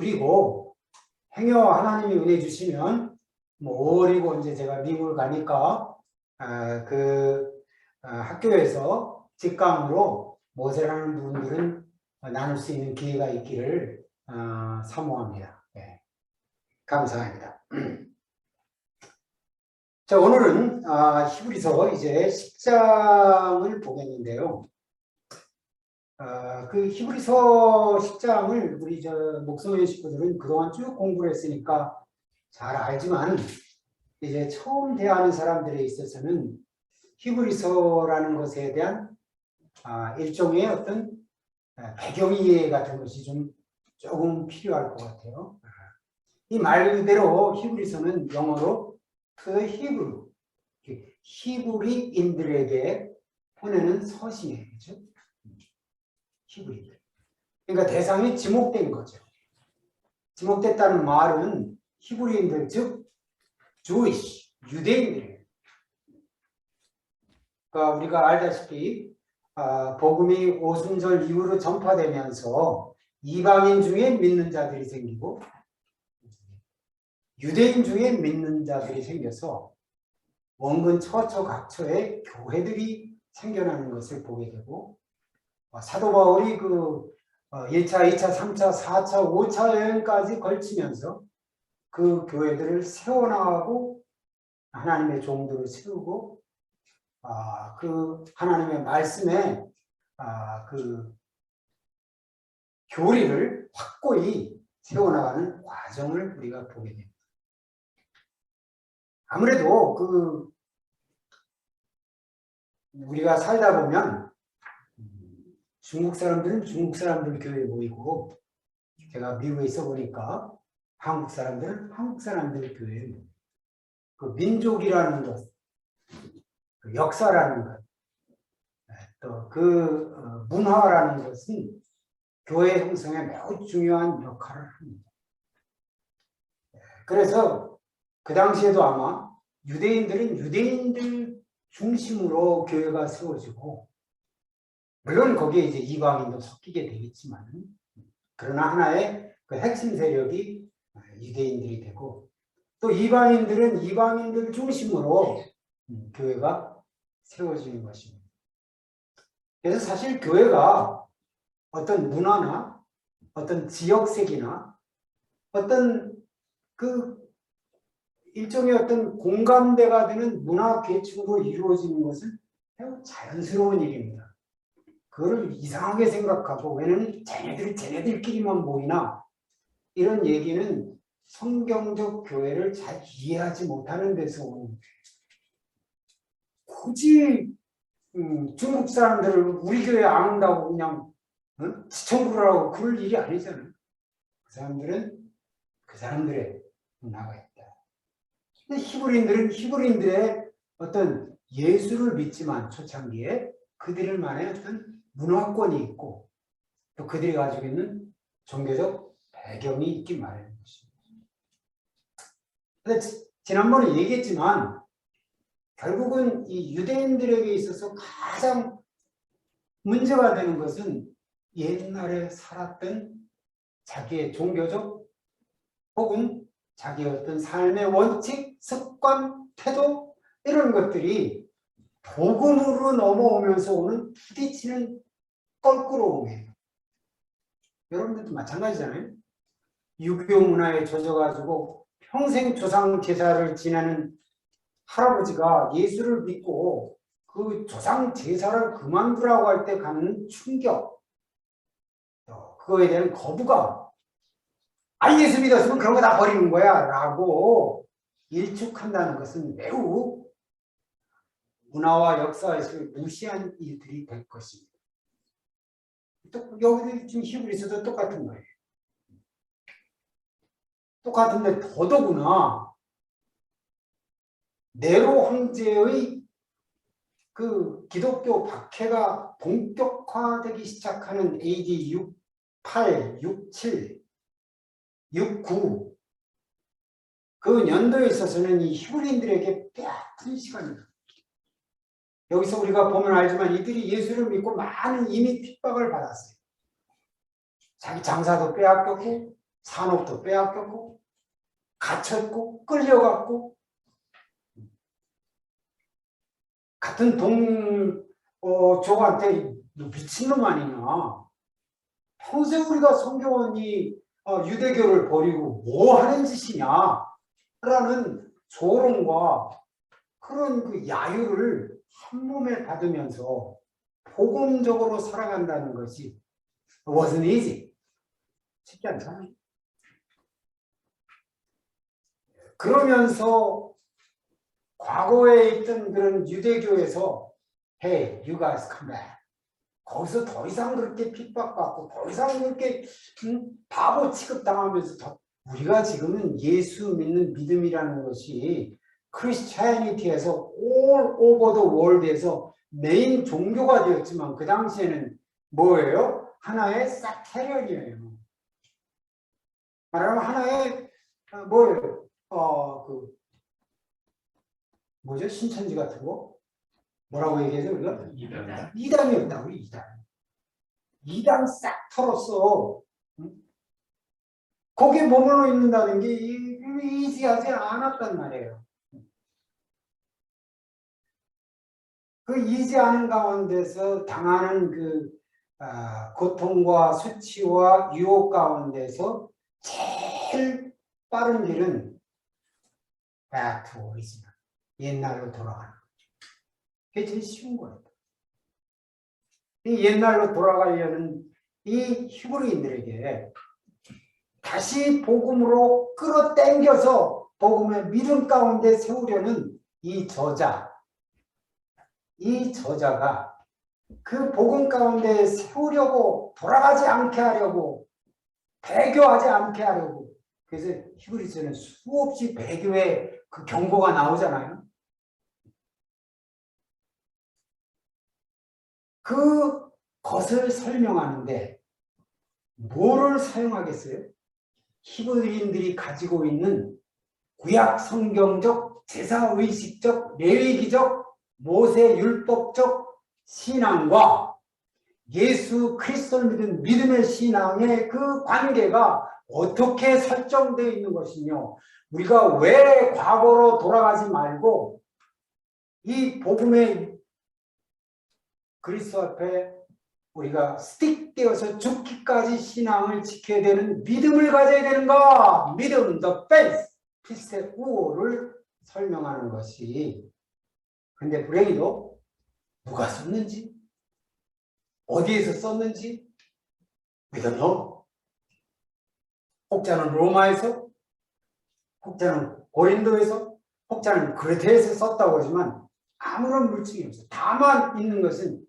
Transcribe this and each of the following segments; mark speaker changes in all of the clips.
Speaker 1: 그리고 행여 하나님이 은혜 주시면 뭐 5월이고 이제 제가 미국을 가니까 학교에서 직강으로 모세라는 분들은 나눌 수 있는 기회가 있기를 사모합니다. 네. 감사합니다. 자, 오늘은 히브리서 이제 10장을 보겠는데요. 그 히브리서 10장을 우리 목성의 식구들은 그동안 쭉 공부를 했으니까 잘 알지만 이제 처음 대하는 사람들에 있어서는 히브리서라는 것에 대한 일종의 어떤 배경 이해 같은 것이 조금 필요할 것 같아요. 이 말 그대로 히브리서는 영어로 The Hebrew, 히브리인들에게 보내는 서신이에요. 그렇죠? 히브리인들. 그러니까 대상이 지목된 거죠. 지목됐다는 말은 히브리인들, 즉 Jewish, 유대인들이에요. 그러니까 우리가 알다시피 복음이 오순절 이후로 전파되면서 이방인 중에 믿는 자들이 생기고 유대인 중에 믿는 자들이 생겨서 원근 처처 각처에 교회들이 생겨나는 것을 보게 되고 사도 바울이 1차, 2차, 3차, 4차, 5차 여행까지 걸치면서 그 교회들을 세워나가고 하나님의 종들을 세우고 그 하나님의 말씀에 그 교리를 확고히 세워나가는 과정을 우리가 보게 됩니다. 아무래도 우리가 살다 보면 중국 사람들은 중국 사람들 교회에 모이고 제가 미국에 있어 보니까 한국 사람들은 한국 사람들 교회에 모이고 그 민족이라는 것, 그 역사라는 것, 또 그 문화라는 것은 교회 형성에 매우 중요한 역할을 합니다. 그래서 그 당시에도 아마 유대인들은 유대인들 중심으로 교회가 세워지고 물론 거기에 이제 이방인도 섞이게 되겠지만 그러나 하나의 그 핵심 세력이 유대인들이 되고 또 이방인들은 이방인들 중심으로 교회가 세워지는 것입니다. 그래서 사실 교회가 어떤 문화나 어떤 지역색이나 어떤 그 일종의 어떤 공감대가 되는 문화 계층으로 이루어지는 것은 매우 자연스러운 일입니다. 그거를 이상하게 생각하고 왜냐면 쟤네들끼리만 모이나 이런 얘기는 성경적 교회를 잘 이해하지 못하는 데서 오는 거예요. 굳이 중국 사람들을 우리 교회 안 온다고 그냥 지청구라고 그럴 일이 아니잖아요. 그 사람들은 그 사람들의 문화가 있다. 근데 히브리인들의 어떤 예수를 믿지만 초창기에 그들만의 어떤 문화권이 있고 또 그들이 가지고 있는 종교적 배경이 있기 마련인 것입니다. 근데 지난번에 얘기했지만 결국은 이 유대인들에게 있어서 가장 문제가 되는 것은 옛날에 살았던 자기의 종교적 혹은 자기의 어떤 삶의 원칙, 습관, 태도 이런 것들이 복음으로 넘어오면서 오는 부딪히는 껄끄러움이에요. 여러분들도 마찬가지잖아요. 유교 문화에 젖어가지고 평생 조상 제사를 지내는 할아버지가 예수를 믿고 그 조상 제사를 그만두라고 할 때 갖는 충격, 그거에 대한 거부감, 예수 믿었으면 그런 거 다 버리는 거야 라고 일축한다는 것은 매우 문화와 역사에서 무시한 일들이 될 것입니다. 또 여기도 지금 히브리서도 똑같은 거예요. 똑같은데 더더구나 네로 황제의 그 기독교 박해가 본격화되기 시작하는 AD 68, 67, 69 그 연도에 있어서는 이 히브리인들에게 뼈아픈 시간입니다. 여기서 우리가 보면 알지만 이들이 예수를 믿고 많은 이미 핍박을 받았어요. 자기 장사도 빼앗겼고 산업도 빼앗겼고 갇혔고 끌려갔고 같은 동족한테 너 미친놈 아니냐. 평생 우리가 성경원이 유대교를 버리고 뭐 하는 짓이냐 라는 조롱과 그런 그 야유를 한 몸에 받으면서 복음적으로 살아간다는 것이 wasn't easy. 쉽지 않잖아요. 그러면서 과거에 있던 그런 유대교에서 Hey, you guys come back. 거기서 더 이상 그렇게 핍박받고 더 이상 그렇게 바보 취급당하면서 우리가 지금은 예수 믿는 믿음이라는 것이 크리스찬이티에서 all over the world에서 메인 종교가 되었지만 그 당시에는 뭐예요? 하나의 싹테리언이에요. 말하면 하나의 뭐예요? 뭐죠? 신천지 같은 거? 뭐라고 얘기하죠 우리가? 이단이었다. 우리 이단. 이단 싹 털었어. 거기에 머물러 있는다는 게 이지하지 않았단 말이에요. 그 이지하는 가운데서 당하는 그 고통과 수치와 유혹 가운데서 제일 빠른 길은 back to original. 옛날로 돌아가는 거죠. 그게 제일 쉬운 거예요. 이 옛날로 돌아가려는 이 히브리인들에게 다시 복음으로 끌어당겨서 복음의 믿음 가운데 세우려는 이 저자가 그 복음 가운데 세우려고 돌아가지 않게 하려고 배교하지 않게 하려고 그래서 히브리서는 수없이 배교의 그 경고가 나오잖아요. 그것을 설명하는데 뭐를 사용하겠어요? 히브리인들이 가지고 있는 구약 성경적, 제사의식적, 레위기적, 모세율법적 신앙과 예수 그리스도를 믿은 믿음의 신앙의 그 관계가 어떻게 설정되어 있는 것이며 우리가 왜 과거로 돌아가지 말고 이 복음의 그리스도 앞에 우리가 스틱되어서 죽기까지 신앙을 지켜야 되는 믿음을 가져야 되는가? 믿음, the faith, 필세 우호를 설명하는 것이 근데 불행히도 누가 썼는지 어디에서 썼는지 we don't know. 혹자는 로마에서 혹자는 고린도에서 혹자는 그레테에서 썼다고 하지만 아무런 물증이 없어요. 다만 있는 것은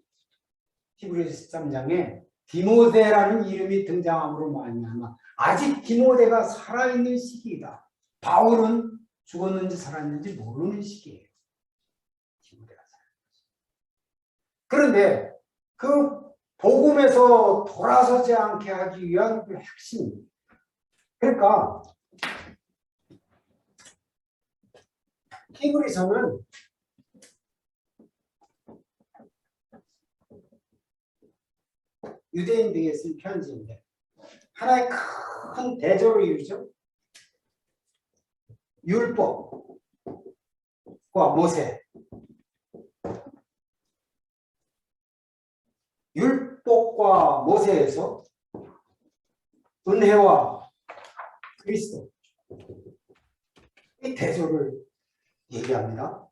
Speaker 1: 히브리서 13장에 디모데라는 이름이 등장함으로 말미암아 아직 디모데가 살아있는 시기이다. 바울은 죽었는지 살았는지 모르는 시기예요. 디모데가 그런데 그 복음에서 돌아서지 않게 하기 위한 그 핵심. 그러니까 히브리서는 유대인들에게 쓴 편지인데 하나의 큰 대조를 이루죠. 율법과 모세. 율법과 모세에서 은혜와 그리스도 이 대조를 얘기합니다.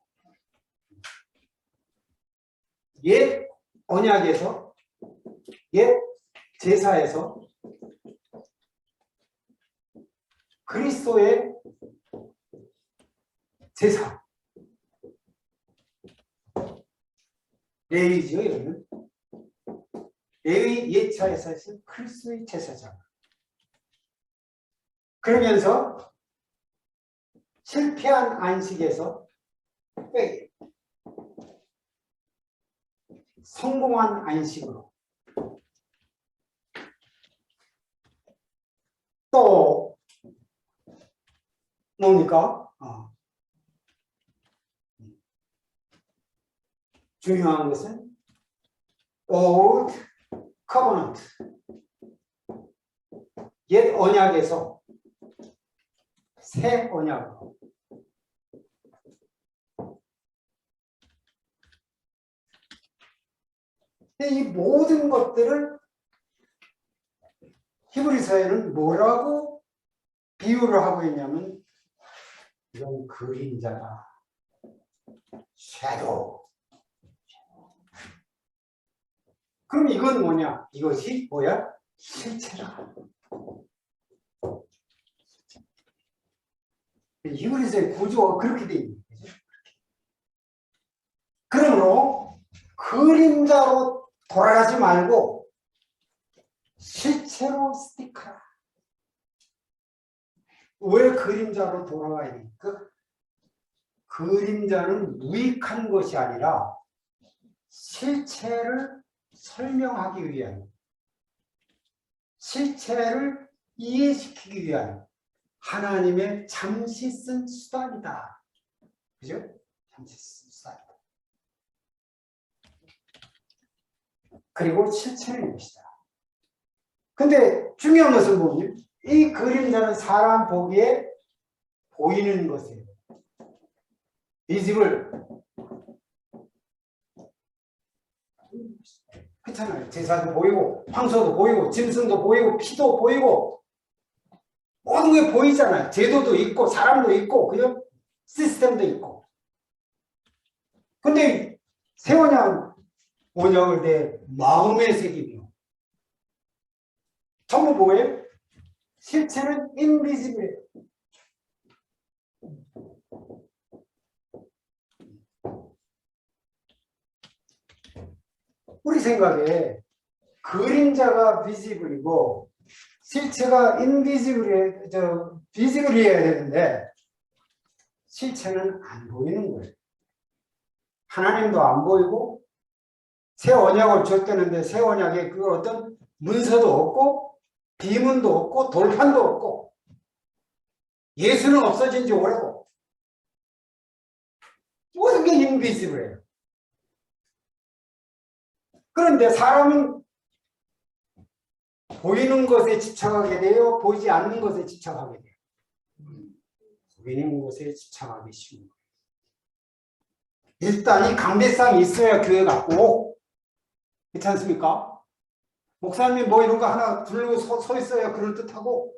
Speaker 1: 옛 언약에서 옛 제사에서 그리스도의 제사 레위지요. 여기는 레위 예차에서 그리스도의 제사장. 그러면서 실패한 안식에서 성공한 안식으로 또 뭡니까? 중요한 것은 Old Covenant 옛 언약에서 새 언약으로 이 모든 것들을 히브리서에는 뭐라고 비유를 하고 있냐면 이건 그림자다. 섀도우. 그럼 이건 뭐냐? 이것이 뭐야? 실체라. 히브리서의 구조가 그렇게 되어 있는 거죠. 그러므로 그림자로 돌아가지 말고 실체로 스틱하라. 왜 그림자로 돌아가야 됩니까? 그림자는 무익한 것이 아니라 실체를 설명하기 위한, 실체를 이해시키기 위한 하나님의 잠시 쓴 수단이다. 그죠? 잠시 쓴 수단이다. 그리고 실체는 이것이다. 근데 중요한 것은 뭐냐? 이 그림자는 사람 보기에 보이는 것이에요. 이 집을 그렇잖아요. 제사도 보이고 황소도 보이고 짐승도 보이고 피도 보이고 모든 게 보이잖아요. 제도도 있고 사람도 있고 그죠? 시스템도 있고. 근데 새 언약을 내 마음의 새기며 전부 뭐예요? 실체는 인비지블해요. 우리 생각에 그림자가 비지블이고 실체가 비지블이어야 되는데 실체는 안 보이는 거예요. 하나님도 안 보이고 새 언약을 줬다는데 새 언약에 그 어떤 문서도 없고 비문도 없고 돌판도 없고 예수는 없어진 지 오래고 모든 게 인비지블해요. 그런데 사람은 보이는 것에 집착하게 돼요? 보이지 않는 것에 집착하게 돼요? 보이는 것에 집착하기 쉬운 거예요. 일단 이 강대상이 있어야 교회 같고 그렇지 않습니까? 목사님이 뭐 이런 거 하나 두르고 서 있어야 그럴듯하고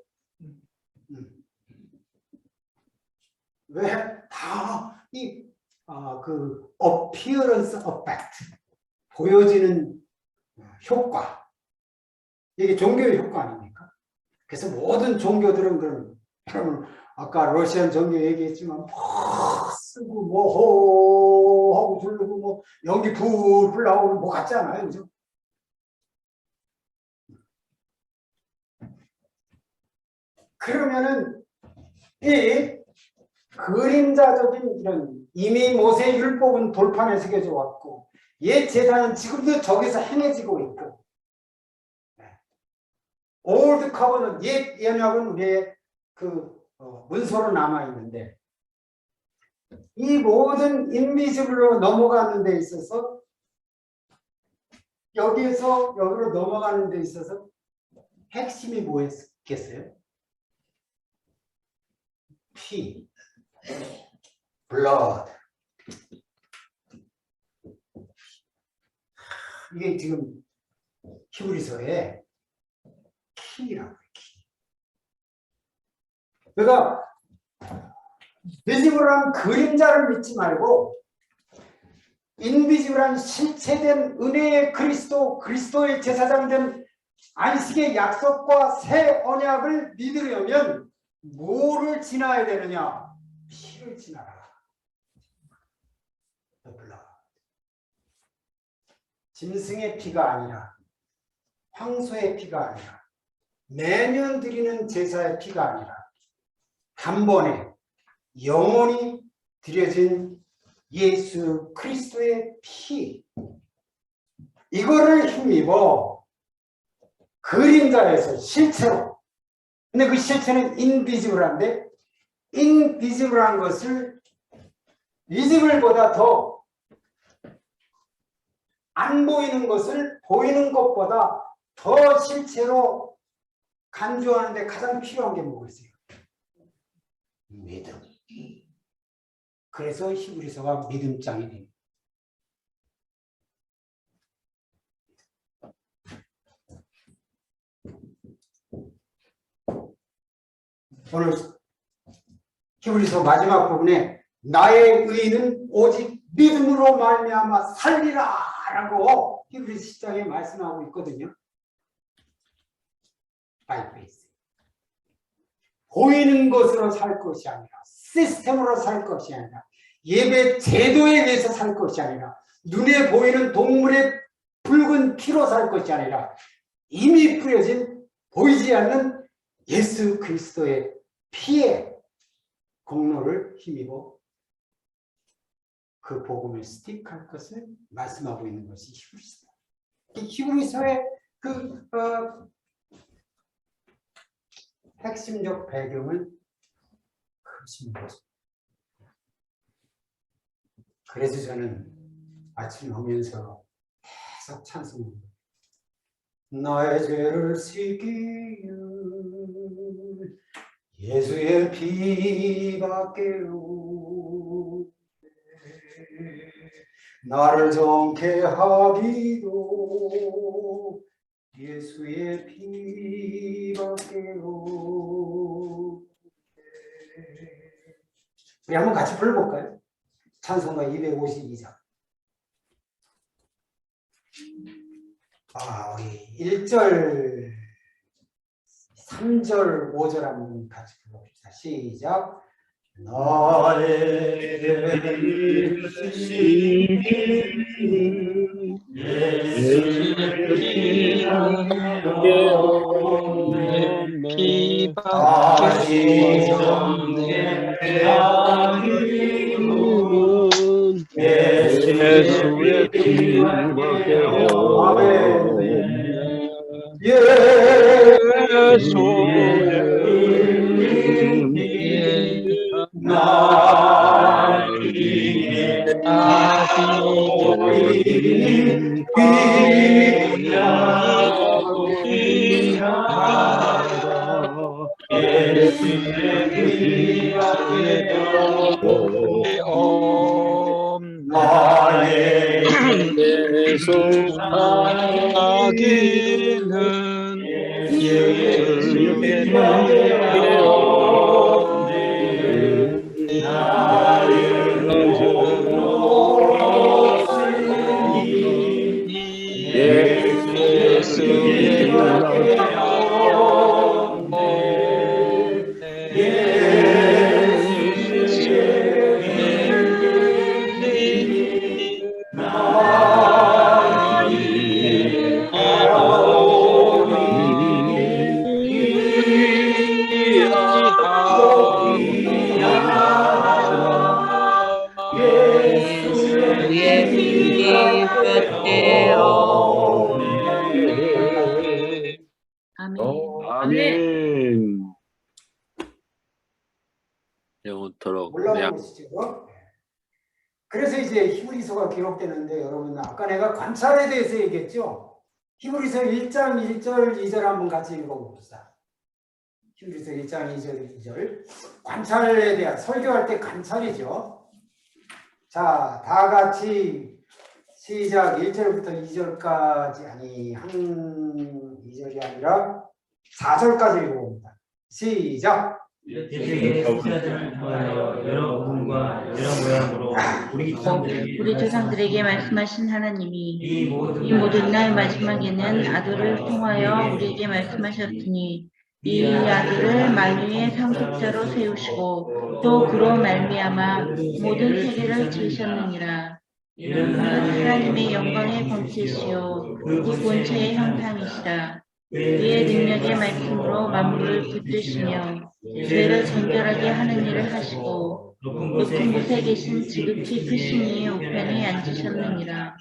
Speaker 1: 왜? 다 그 appearance effect 보여지는 효과 이게 종교의 효과 아닙니까? 그래서 모든 종교들은 그러면 아까 러시안 종교 얘기했지만 쓰고 뭐 하고 부르고 뭐 연기 불 나오고 뭐 같지 않아요, 그죠? 그러면은 이 그림자적인 이런 이미 모세의 율법은 돌판에 새겨져 왔고 옛 제사는 지금도 저기서 행해지고 있고 올드 커버는 옛 언약은 우리의 그 문서로 남아 있는데 이 모든 인비지블로 넘어가는 데 있어서 여기에서 여기로 넘어가는 데 있어서 핵심이 뭐였겠어요? 피, blood. 이게 지금 히브리서에 키라고 해요. 키. 그러니까 비지블한 그림자를 믿지 말고 인비지블한 실체된 은혜의 그리스도의 제사장된 안식의 약속과 새 언약을 믿으려면 뭐를 지나야 되느냐? 피를 지나라. 짐승의 피가 아니라 황소의 피가 아니라 매년 드리는 제사의 피가 아니라 단번에 영원히 드려진 예수 그리스도의 피 이거를 힘입어 그림자에서 실체로 근데 그 실체는 인비지블한데 인비지블한 것을 비지블보다 더 안 보이는 것을 보이는 것보다 더 실체로 간주하는데 가장 필요한 게 뭐가 있어요? 믿음. 그래서 히브리서가 믿음장이 됩니다. 오늘 히브리서 마지막 부분에 나의 의는 오직 믿음으로 말미암아 살리라 라고 히브리서 10장에 말씀하고 있거든요. By faith. 보이는 것으로 살 것이 아니라 시스템으로 살 것이 아니라 예배 제도에 의해서 살 것이 아니라 눈에 보이는 동물의 붉은 피로 살 것이 아니라 이미 뿌려진 보이지 않는 예수 그리스도의 피의 공로를 힘입어 그 복음을 스틱할 것을 말씀하고 있는 것이 히브리서다. 히브리서의 핵심적 배경은 그것입니다. 그래서 저는 아침에 오면서 계속 찬송합니다. 나의 죄를 씻기는 예수의 피밖에요. 나를 정케 하기도 예수의 피밖에요. 우리 한번 같이 불러볼까요? 찬송가 252장. 우리 1절, 3절, 5절 한번 같이 불러봅시다. 시작. 나의 죄를 씻기는 예수의 피밖에 없네. 예수의 피밖에 없네. 나를 나의 소망하기는 예수의 피밖에 없네. 나를 부르시니 예수의 피밖에 없네.
Speaker 2: 아멘. 영원토록.
Speaker 1: 올라오시죠. 그래서 이제 히브리서가 기록되는데 여러분 아까 내가 관찰에 대해서 얘기했죠. 히브리서 1장 1절 2절 한번 같이 읽어봅시다. 히브리서 1장 2절 2절 관찰에 대한 설교할 때 관찰이죠. 자, 다 같이 시작. 1절부터 2절까지 아니 한 2절이 아니라 4절까지 읽어봅니다. 시작.
Speaker 3: 이렇게 신하들을 통하여 여러 어분과 여러 모양으로 우리
Speaker 4: 조상들에게 말씀하신 하나님이 이 모든 날 마지막에는 아들을 통하여 우리에게 말씀하셨으니 이 아들을 만유의 상속자로 세우시고 또 그로 말미암아 모든 세계를 지으셨느니라. 이는 하나님의 영광의 본체시요 그 본체의 형상이시라. 그의 능력의 말씀으로 만물을 붙드시며 죄를 정결하게 하는 일을 하시고 높은 곳에 계신 지극히 크신 이의 우편에 앉으셨느니라.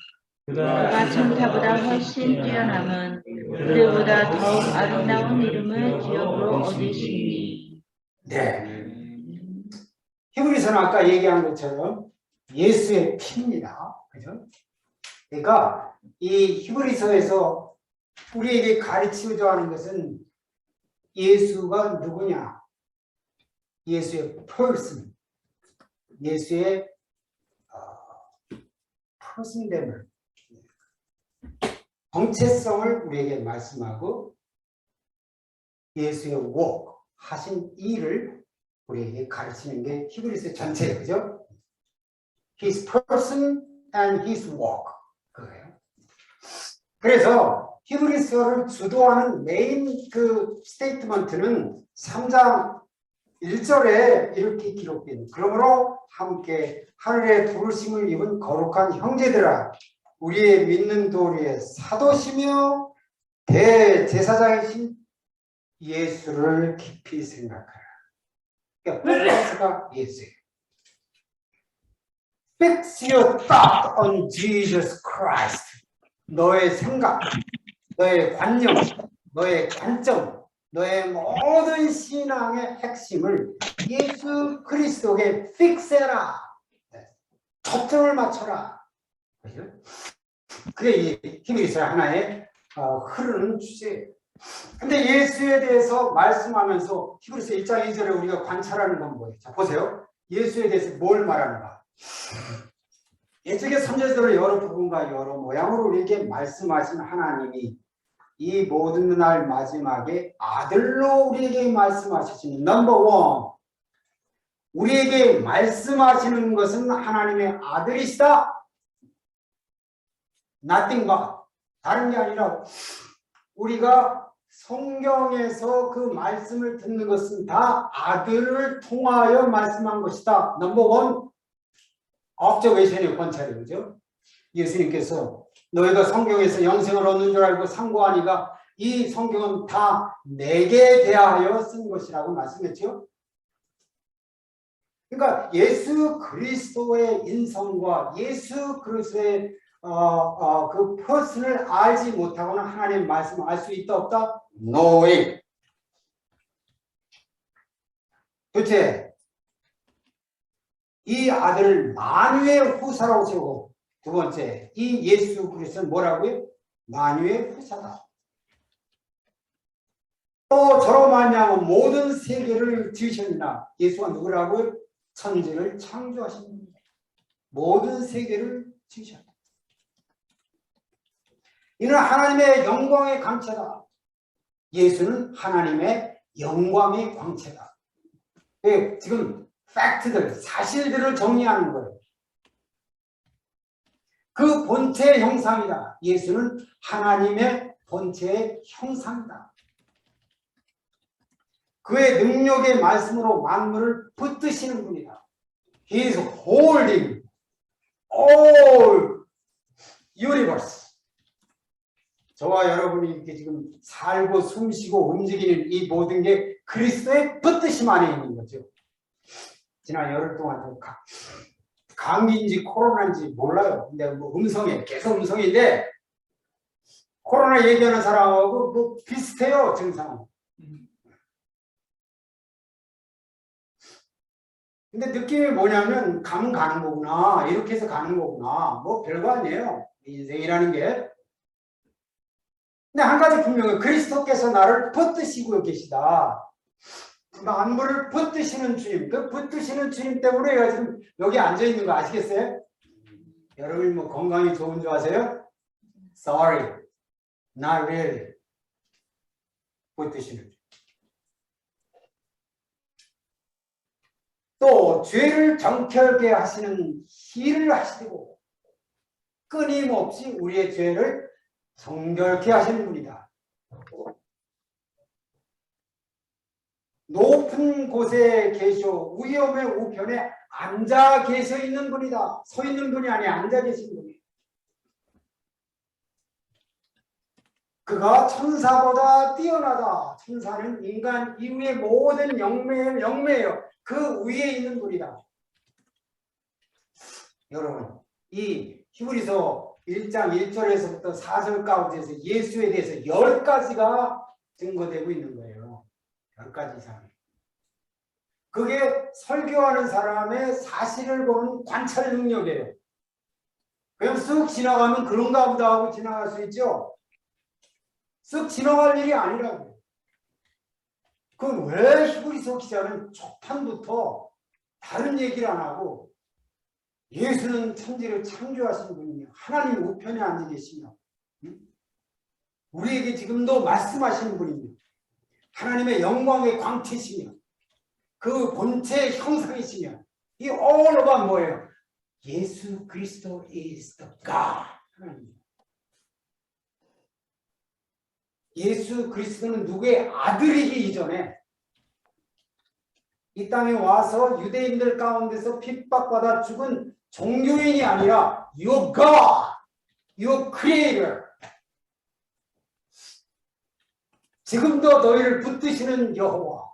Speaker 4: 그가 천사보다 훨씬 뛰어남은 그들보다 더욱 아름다운 이름을 기업으로 얻으시니.
Speaker 1: 네. 히브리서는 아까 얘기한 것처럼 예수의 피입니다. 그죠? 그러니까 이 히브리서에서 우리에게 가르치고자 하는 것은 예수가 누구냐? 예수의 person, 예수의 person됨을, 정체성을 우리에게 말씀하고 예수의 work, 하신 일을 우리에게 가르치는 게 히브리서 전체예요. 그죠? His person and his work. 그거예요. 그래서 히브리서를 주도하는 메인 그 스테이트먼트는 3장 1절에 이렇게 기록된, 그러므로 함께 하늘의 부르심을 입은 거룩한 형제들아, 우리의 믿는 도리의 사도시며 대제사장이신 예수를 깊이 생각하라. 그러니까 포커스가 예수예요. Fix your thought on Jesus Christ. 너의 생각, 너의 관념, 너의 관점, 너의 모든 신앙의 핵심을 예수 그리스도에 픽스해라. 초점을 맞춰라. 그게 이 히브리서 하나의 흐르는 주제예요. 근데 예수에 대해서 말씀하면서 히브리서 1장 2절에 우리가 관찰하는 건 뭐예요? 자, 보세요. 예수에 대해서 뭘 말하는가? 예측의 3절대로 여러 부분과 여러 모양으로 우리에게 말씀하신 하나님이 이 모든 날 마지막에 아들로 우리에게 말씀하시는 넘버 원, 우리에게 말씀하시는 것은 하나님의 아들이시다. nothing but, 다른 게 아니라 우리가 성경에서 그 말씀을 듣는 것은 다 아들을 통하여 말씀한 것이다. 넘버 원, observation의 관찰이에요. 그죠? 예수님께서 너희가 성경에서 영생을 얻는 줄 알고 상고하니가 이 성경은 다 내게 대하여 쓴 것이라고 말씀했죠. 그러니까 예수 그리스도의 인성과 예수 그리스도의 그 퍼슨을 알지 못하고는 하나님의 말씀을 알 수 있다 없다? No way. 둘째, 이 아들을 만유의 후사라고 세우고, 두 번째, 이 예수 그리스도는 뭐라고요? 만유의 후사다. 또 저로 말미암아 모든 세계를 지으셨느냐? 예수가 누구라고요? 천지를 창조하신 분입니다. 모든 세계를 지으셨다. 이는 하나님의 영광의 광채다. 예수는 하나님의 영광의 광채다. 지금 팩트들, 사실들을 정리하는 거예요. 그 본체의 형상이다. 예수는 하나님의 본체의 형상이다. 그의 능력의 말씀으로 만물을 붙드시는 분이다. He is holding all universe. 저와 여러분이 이렇게 지금 살고 숨쉬고 움직이는 이 모든 게 그리스도의 붙드심 안에 있는 거죠. 지난 열흘 동안 감기인지 코로나인지 몰라요. 근데 뭐 계속 음성인데 코로나 얘기하는 사람하고 뭐 비슷해요, 증상은. 근데 느낌이 뭐냐면 가면 가는 거구나, 이렇게 해서 가는 거구나, 뭐 별거 아니에요, 인생이라는 게. 근데 한 가지 분명해요. 그리스도께서 나를 붙드시고 계시다. 만물을 붙드시는 주님, 그 붙드시는 주님 때문에 제가 지금 여기 앉아 있는 거 아시겠어요? 여러분이 뭐 건강이 좋은 줄 아세요? Sorry, not really. 붙드시는 주님. 또 죄를 정결케 하시는 일을 하시고 끊임없이 우리의 죄를 정결케 하시는 분이다. 높은 곳에 계셔 위험의 우편에 앉아 계셔 있는 분이다. 서 있는 분이 아니라 앉아 계신 분이에요. 그가 천사보다 뛰어나다. 천사는 인간 이후의 모든 영매예요. 그 위에 있는 분이다. 여러분, 이 히브리서 1장 1절에서부터 4절 가운데서 예수에 대해서 10가지가 증거되고 있는 거예요. 10가지 이상. 그게 설교하는 사람의 사실을 보는 관찰 능력이에요. 그냥 쓱 지나가면 그런가 보다 하고 지나갈 수 있죠. 쓱 지나갈 일이 아니라고요. 그럼 왜 히브리서 기자는 초판부터 다른 얘기를 안 하고 예수는 천지를 창조하신 분이며 하나님 우편에 앉아 계시며 우리에게 지금도 말씀하시는 분이며 하나님의 영광의 광채시며 그 본체의 형상이시며 이 all about 뭐예요? 예수 그리스도 is the God. 하나님. 예수 그리스도는 누구의 아들이기 이전에 이 땅에 와서 유대인들 가운데서 핍박받아 죽은 종교인이 아니라 your God, your Creator. 지금도 너희를 붙드시는 여호와.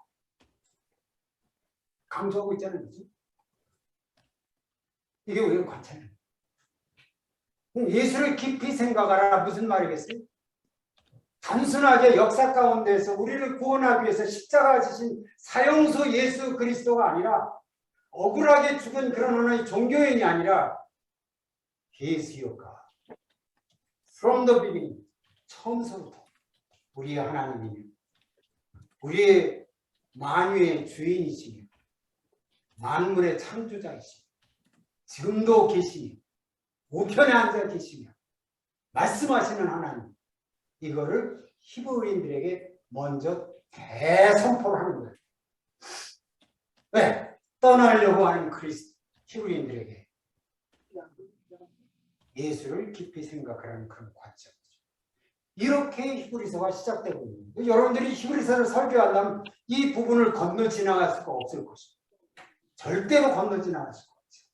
Speaker 1: 강조하고 있잖아요. 그렇죠? 이게 왜 관찰이에요? 예수를 깊이 생각하라 무슨 말이겠어요? 단순하게 역사 가운데서 우리를 구원하기 위해서 십자가 지신 사형수 예수 그리스도가 아니라 억울하게 죽은 그런 하나의 종교인이 아니라 예수여가 from the beginning 처음서부터 우리의 하나님이며 우리의 만유의 주인이시며 만물의 창조자이시며 지금도 계시며 우편에 앉아 계시며 말씀하시는 하나님 이거를 히브리인들에게 먼저 대선포를 하는 거예요. 왜? 떠나려고 하는 히브리인들에게 예수를 깊이 생각하라는 그런 관점이죠. 이렇게 히브리서가 시작되고 있는 거예요. 여러분들이 히브리서를 설교하려면 이 부분을 건너 지나갈 수가 없을 것입니다. 절대로 건너 지나갈 수가 없죠.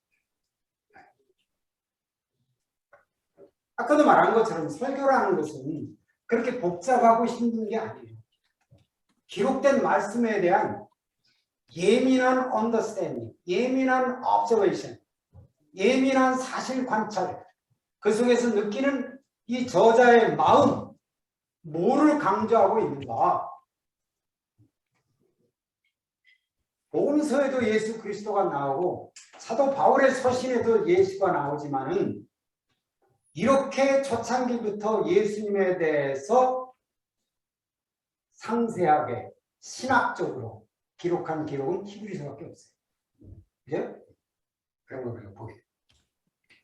Speaker 1: 아까도 말한 것처럼 설교라는 것은 그렇게 복잡하고 힘든 게 아니에요. 기록된 말씀에 대한 예민한 understanding, 예민한 observation, 예민한 사실 관찰, 그 속에서 느끼는 이 저자의 마음, 뭐를 강조하고 있는가? 복음서에도 예수 그리스도가 나오고 사도 바울의 서신에도 예수가 나오지만은 이렇게 초창기부터 예수님에 대해서 상세하게 신학적으로 기록한 기록은 히브리서밖에 없어요. 그죠? 그런 걸 우리가 보게 돼요.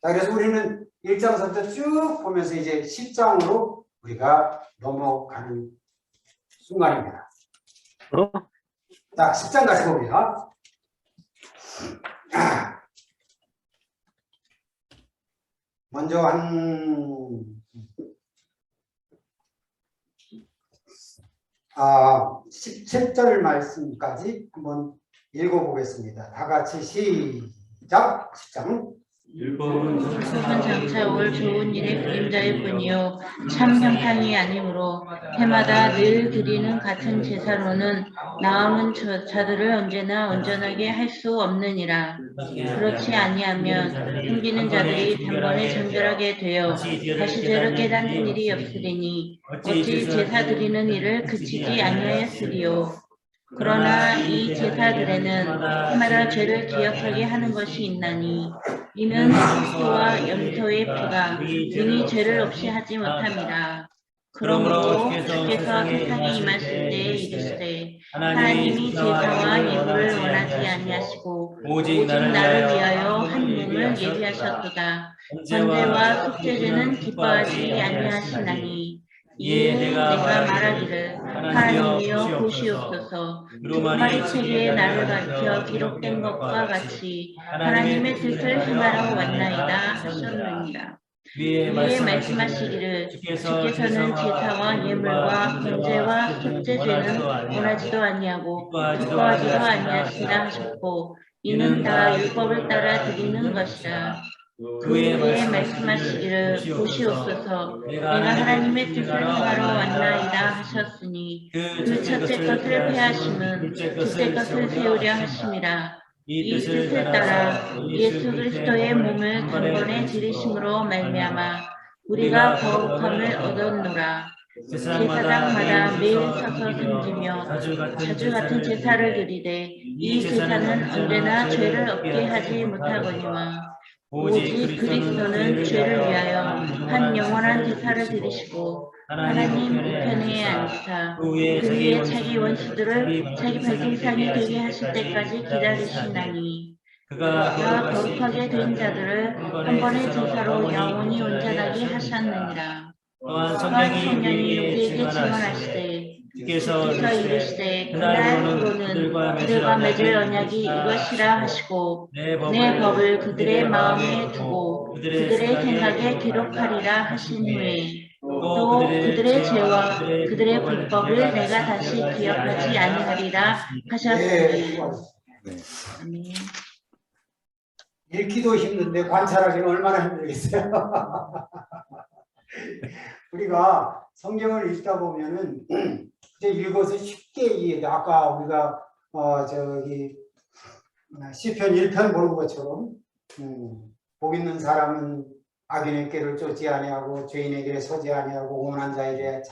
Speaker 1: 자, 그래서 우리는 1장부터 쭉 보면서 이제 10장으로 우리가 넘어가는 순간입니다. 자, 10장 같이 봅니다. 먼저 한 17절 말씀까지 한번 읽어보겠습니다. 다 같이 시작. 10장.
Speaker 4: 율법은 장차 올 좋은 일의 그림자일 뿐이요 참 형상이 아니므로 해마다 늘 드리는 같은 제사로는 나음은 자들을 언제나 온전하게 할 수 없느니라. 그렇지 아니하면 숨기는 자들이 단번에 정결하게 되어 다시 죄를 깨닫는 일이 없으리니 어찌 제사 드리는 일을 그치지 아니하였으리요. 그러나 이 제사들에는 해마다 죄를 기억하게 하는 것이 있나니 이는 그리스도와 염소의 피가 능히 죄를 없이 하지 못함이라. 그러므로 주께서 세상에 임하실 때에 이르시되 하나님이 제사와 예물을 원하지 아니하시고 오직 나를 위하여 한 몸을 예비하셨도다. 번제와 속죄제는 기뻐하지 아니하시나니 이에 내가 말하기를 하나님이여 보시옵소서. 두 마리 책에 나를 밝혀 기록된 것과 같이 하나님의 뜻을 행하러 왔나이다 하셨느니라. 위에 말씀하시기를 주께서는 제사와 예물과 번제와 속죄제는 원하지도 아니하고 기뻐하지도 아니하시라 하셨고 이는 다 율법을 따라 드리는 것이라. 그 후에 말씀하시기를 보시옵소서 내가 하나님의 뜻을 행하러 왔나이다 하셨으니 그 첫째 것을 폐하심은 둘째 것을 세우려 하심이라. 이 뜻을 따라 예수 그리스도의 몸을 단번에 들이심으로 말미암아 우리가 거룩함을 얻었노라. 제사장마다 매일 서서 섬기며 자주 같은 제사를 드리되 이 제사는 언제나 죄를 없게 하지 못하거니와 오직 그리스도는 죄를 위하여 한 영원한 제사를 드리시고 하나님 우편에 앉으사
Speaker 3: 그 위에
Speaker 4: 그 위에 자기 원수들을 자기 발등상이 되게 하실 때까지 기다리시나니
Speaker 3: 그가
Speaker 4: 그가 거룩하게 된 자들을 한 번의 제사로 영원히 온전하게 하셨느니라.
Speaker 3: 또한
Speaker 4: 또한
Speaker 3: 성령이
Speaker 4: 성령이
Speaker 3: 우리에게
Speaker 4: 우리에게
Speaker 3: 증언하시되
Speaker 4: 증언하시되 주께서 이르시되
Speaker 3: 그날로는
Speaker 4: 그날로는 그들과 맺을 언약이 이것이라 하시고 내 법을 그들의 마음에 두고 그들의 생각에 기록하리라 하신 후에 또 그들의 죄와 그들의 불법을 내가 다시 기억하지 아니하리라 하셨으니. 아멘.
Speaker 1: 읽기도 힘든데 관찰하기는 얼마나 힘들겠어요. 우리가 성경을 읽다 보면은 이제 읽어서 쉽게 이해돼. 아까 우리가 시편 1편 보는 것처럼 복 있는 사람은 악인의 길을 쫓지 아니하고 죄인의 길에 서지 아니하고 오만한 자의 길에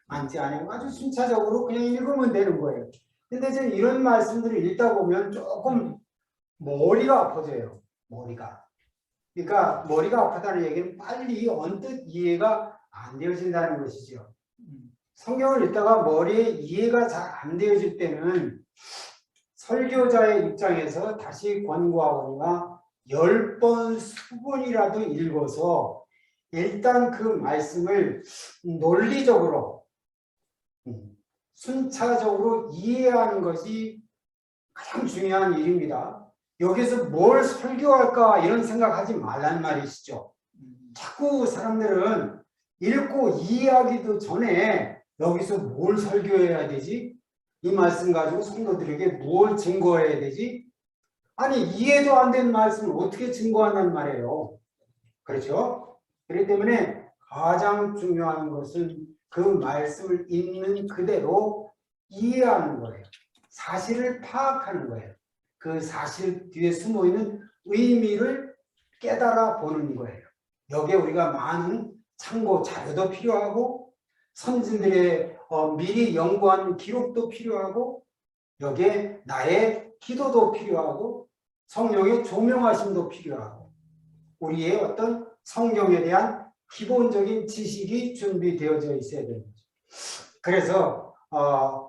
Speaker 1: 앉지 아니하고 아주 순차적으로 그냥 읽으면 되는 거예요. 근데 지금 이런 말씀들을 읽다 보면 조금 머리가 아파져요. 머리가. 그러니까 머리가 아프다는 얘기는 빨리 언뜻 이해가 안 되어진다는 것이죠. 성경을 읽다가 머리에 이해가 잘 안 되어질 때는 설교자의 입장에서 다시 권고하거니와 10번, 20번이라도 읽어서 일단 그 말씀을 논리적으로 순차적으로 이해하는 것이 가장 중요한 일입니다. 여기서 뭘 설교할까 이런 생각하지 말란 말이시죠. 자꾸 사람들은 읽고 이해하기도 전에 여기서 뭘 설교해야 되지? 이 말씀 가지고 성도들에게 뭘 증거해야 되지? 아니 이해도 안 되는 말씀을 어떻게 증거한단 말이에요. 그렇죠? 그렇기 때문에 가장 중요한 것은 그 말씀을 있는 그대로 이해하는 거예요. 사실을 파악하는 거예요. 그 사실 뒤에 숨어있는 의미를 깨달아 보는 거예요. 여기에 우리가 많은 참고 자료도 필요하고 선진들의 미리 연구한 기록도 필요하고 여기에 나의 기도도 필요하고 성령의 조명하심도 필요하고 우리의 어떤 성경에 대한 기본적인 지식이 준비되어져 있어야 되는 거죠. 그래서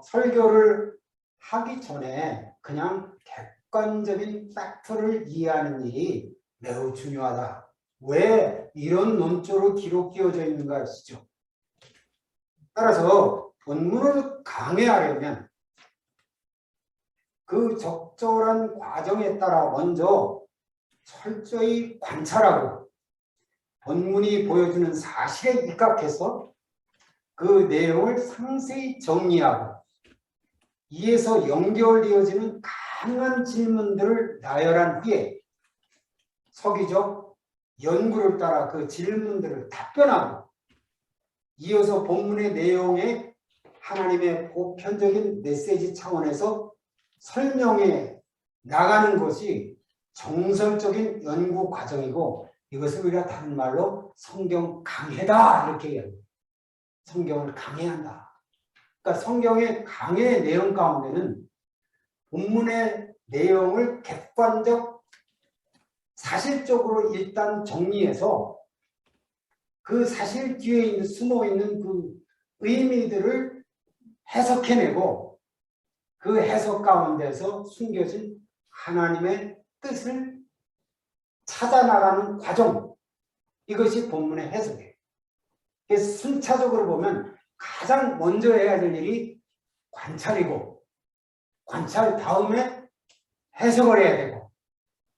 Speaker 1: 설교를 하기 전에 그냥 객관적인 팩트를 이해하는 일이 매우 중요하다. 왜 이런 논조로 기록되어져 있는가 하시죠. 따라서 본문을 강해하려면 그 적절한 과정에 따라 먼저 철저히 관찰하고 본문이 보여주는 사실에 입각해서 그 내용을 상세히 정리하고 이에서 연결되어지는 가능한 질문들을 나열한 후에 서기적 연구를 따라 그 질문들을 답변하고 이어서 본문의 내용에 하나님의 보편적인 메시지 차원에서 설명해 나가는 것이 정설적인 연구 과정이고 이것을 우리가 다른 말로 성경 강해다 이렇게 얘기합니다. 성경을 강해한다. 그러니까 성경의 강해 내용 가운데는 본문의 내용을 객관적 사실적으로 일단 정리해서 그 사실 뒤에 숨어있는 그 의미들을 해석해내고 그 해석 가운데서 숨겨진 하나님의 뜻을 찾아나가는 과정 이것이 본문의 해석이에요. 그래서 순차적으로 보면 가장 먼저 해야 될 일이 관찰이고 관찰 다음에 해석을 해야 되고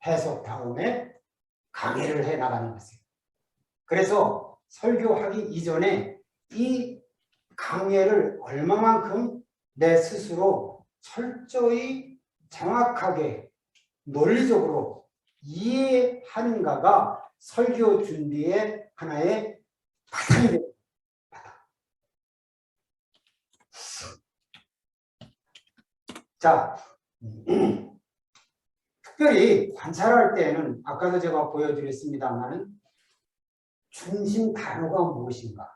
Speaker 1: 해석 다음에 강해를 해나가는 것이에요. 그래서 설교하기 이전에 이 강해를 얼마만큼 내 스스로 철저히 정확하게 논리적으로 이해하는가가 설교 준비의 하나의 바탕이 됩니다. 자, 특별히 관찰할 때는 아까도 제가 보여드렸습니다만 중심 단어가 무엇인가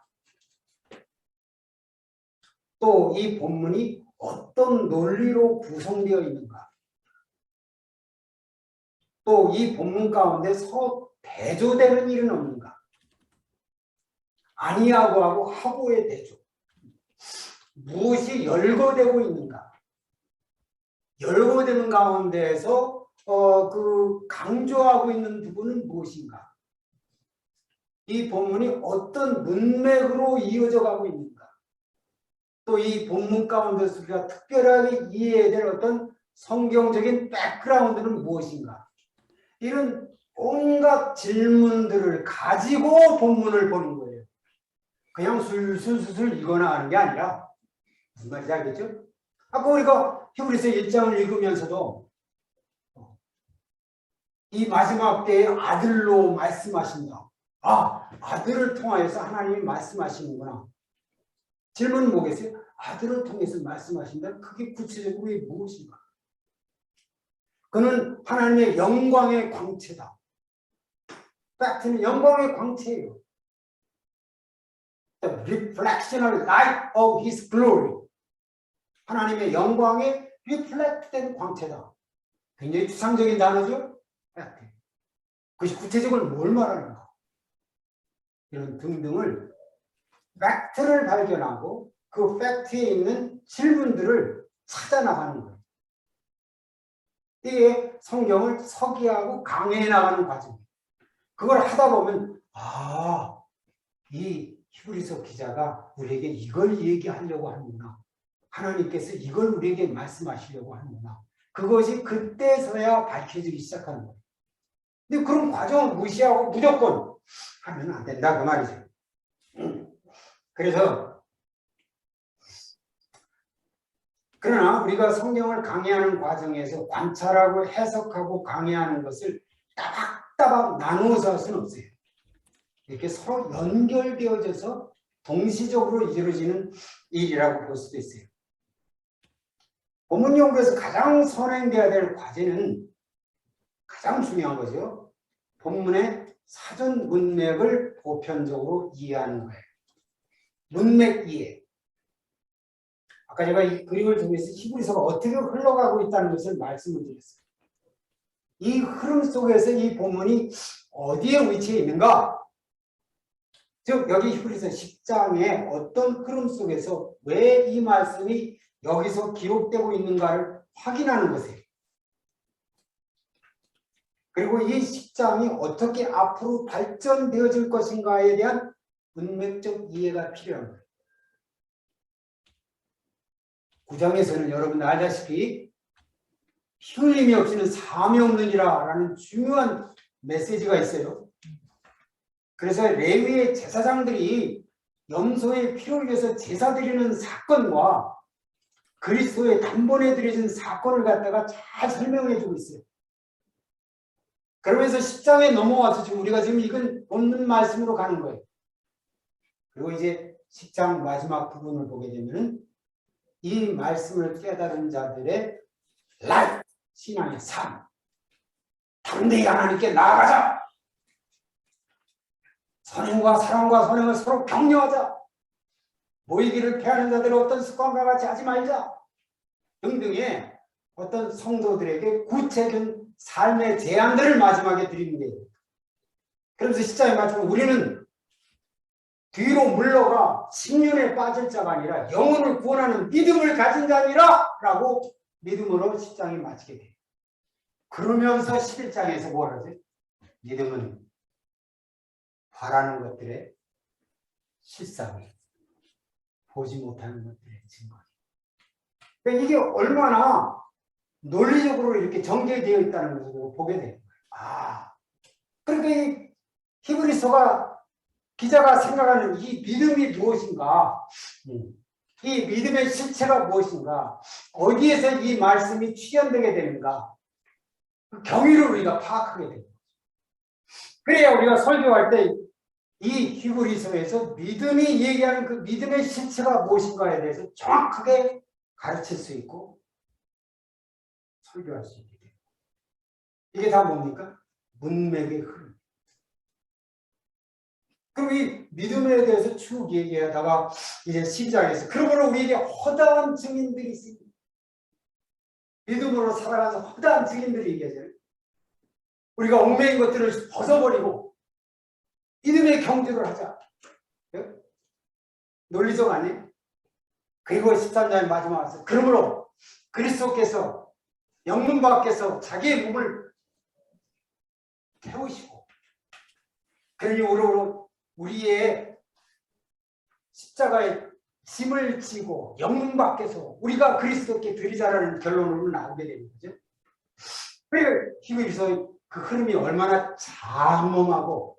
Speaker 1: 또 이 본문이 어떤 논리로 구성되어 있는가 또 이 본문 가운데 서로 대조되는 일은 없는가 아니하고 하고 하고의 대조. 무엇이 열거되고 있는가? 열거되는 가운데에서 그 강조하고 있는 부분은 무엇인가? 이 본문이 어떤 문맥으로 이어져 가고 있는가? 또 이 본문 가운데서 우리가 특별하게 이해해야 될 어떤 성경적인 백그라운드는 무엇인가? 이런 온갖 질문들을 가지고 본문을 보는 거예요. 그냥 술술술술 읽거나 하는 게 아니라, 무슨 말인지 알겠죠? 아까 우리가 히브리서 1장을 읽으면서도 이 마지막 때에 아들로 말씀하신다. 아, 아들을 통하여서 하나님이 말씀하시는구나. 질문은 뭐겠어요? 아들을 통해서 말씀하신다? 그게 구체적으로 무엇인가? 그는 하나님의 영광의 광채다. 팩트는 영광의 광채예요. The reflectional light of His glory. 하나님의 영광의 리플렉트된 광채다. 굉장히 추상적인 단어죠? 팩트. 그것이 구체적으로 뭘 말하는가? 이런 등등을 팩트를 발견하고 그 팩트에 있는 질문들을 찾아나가는 거예요. 이게 성경을 서기하고 강해해 나가는 과정이에요. 그걸 하다 보면 이 히브리서 기자가 우리에게 이걸 얘기하려고 하는구나. 하나님께서 이걸 우리에게 말씀하시려고 하는구나. 그것이 그때서야 밝혀지기 시작하는 거예요. 근데 그런 과정을 무시하고 무조건 하면 안 된다 그 말이죠. 그래서 그러나 우리가 성경을 강해하는 과정에서 관찰하고 해석하고 강해하는 것을 따박따박 나누어서 할 수는 없어요. 이렇게 서로 연결되어져서 동시적으로 이루어지는 일이라고 볼 수도 있어요. 본문 연구에서 가장 선행돼야 될 과제는 가장 중요한 거죠. 본문의 사전 문맥을 보편적으로 이해하는 거예요. 문맥 이해. 아까 제가 이 그림을 통해서 히브리서가 어떻게 흘러가고 있다는 것을 말씀을 드렸어요. 이 흐름 속에서 이 본문이 어디에 위치해 있는가? 즉 여기 히브리서 10장의 어떤 흐름 속에서 왜 이 말씀이 여기서 기록되고 있는가를 확인하는 것이에요. 그리고 이 10장이 어떻게 앞으로 발전되어질 것인가에 대한 문맥적 이해가 필요한 거예요. 9장에서는 여러분 알다시피 흘림이 없이는 사함이 없느니라 라는 중요한 메시지가 있어요. 그래서 레위의 제사장들이 염소의 피를 위해서 제사 드리는 사건과 그리스도의 단번에 드려진 사건을 갖다가 잘 설명해 주고 있어요. 그러면서 10장에 넘어와서 지금 우리가 지금 읽은 본문 말씀으로 가는 거예요. 그리고 이제 10장 마지막 부분을 보게 되면 이 말씀을 깨달은 자들의 라이프, 신앙의 삶, 담대히 하나님께 나아가자. 선행과 사랑과 선행을 서로 격려하자. 모이기를 피하는 자들의 어떤 습관과 같이 하지 말자. 등등의 어떤 성도들에게 구체적인 삶의 제안들을 마지막에 드리는 거예요. 그러면서 10장에 맞추면 우리는 뒤로 물러가 신륜에 빠질 자가 아니라 영혼을 구원하는 믿음을 가진 자니라 라고 믿음으로 10장이 마치게 돼요. 그러면서 11장에서 뭘 하지? 믿음은 바라는 것들의 실상이 보지 못하는 것들의 증거예요. 그러니까 이게 얼마나 논리적으로 이렇게 전개되어 있다는 것을 보게 되는 거예요. 그러니까 이 히브리서가 기자가 생각하는 이 믿음이 무엇인가? 이 믿음의 실체가 무엇인가? 어디에서 이 말씀이 출현되게 되는가? 그 경위를 우리가 파악하게 됩니다. 그래야 우리가 설교할 때 이 히브리서에서 믿음이 얘기하는 그 믿음의 실체가 무엇인가에 대해서 정확하게 가르칠 수 있고 설교할 수 있게 됩니다. 이게 다 뭡니까? 문맥의 흐름. 그럼 이 믿음에 대해서 쭉 얘기하다가 이제 12장에서 그러므로 우리에게 허다한 증인들이 있습니다. 믿음으로 살아가서 허다한 증인들이 얘기하잖아요. 우리가 얽매인 것들을 벗어버리고 믿음의 경주를 하자. 논리적 아니에요? 그리고 13장의 마지막 와서 그러므로 그리스도께서 영문밖에서 자기의 몸을 태우시고 그러니 우리의 십자가의 짐을 지고 영문 밖에서 우리가 그리스도께 드리자라는 결론으로 나오게 되는 거죠. 그래서 히브리서 그 흐름이 얼마나 장엄하고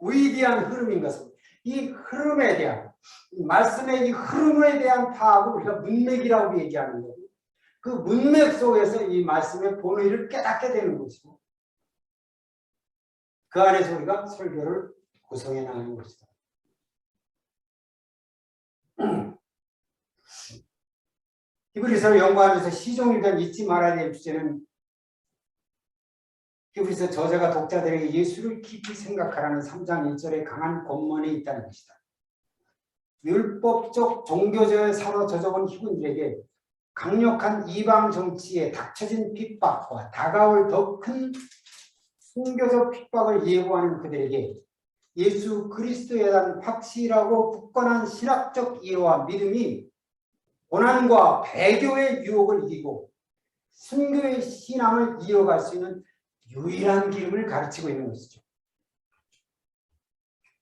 Speaker 1: 위대한 흐름인 것은 이 흐름에 대한 이 말씀의 이 흐름에 대한 파악을 우리가 문맥이라고 얘기하는 거고 그 문맥 속에서 이 말씀의 본의를 깨닫게 되는 것이고 그 안에서 우리가 설교를 구성해 나가는 것이다. 히브리서를 연구하면서 시종일관 잊지 말아야 될 주제는 히브리서 저자가 독자들에게 예수를 깊이 생각하라는 3장 1절의 강한 권면이 있다는 것이다. 율법적 종교적에 사로젖어온 히브리들에게 강력한 이방 정치에 닥쳐진 핍박과 다가올 더 큰 순교적 핍박을 예고하는 그들에게 예수 그리스도에 대한 확실하고 굳건한 신학적 이해와 믿음이 고난과 배교의 유혹을 이기고 순교의 신앙을 이어갈 수 있는 유일한 길을 가르치고 있는 것이죠.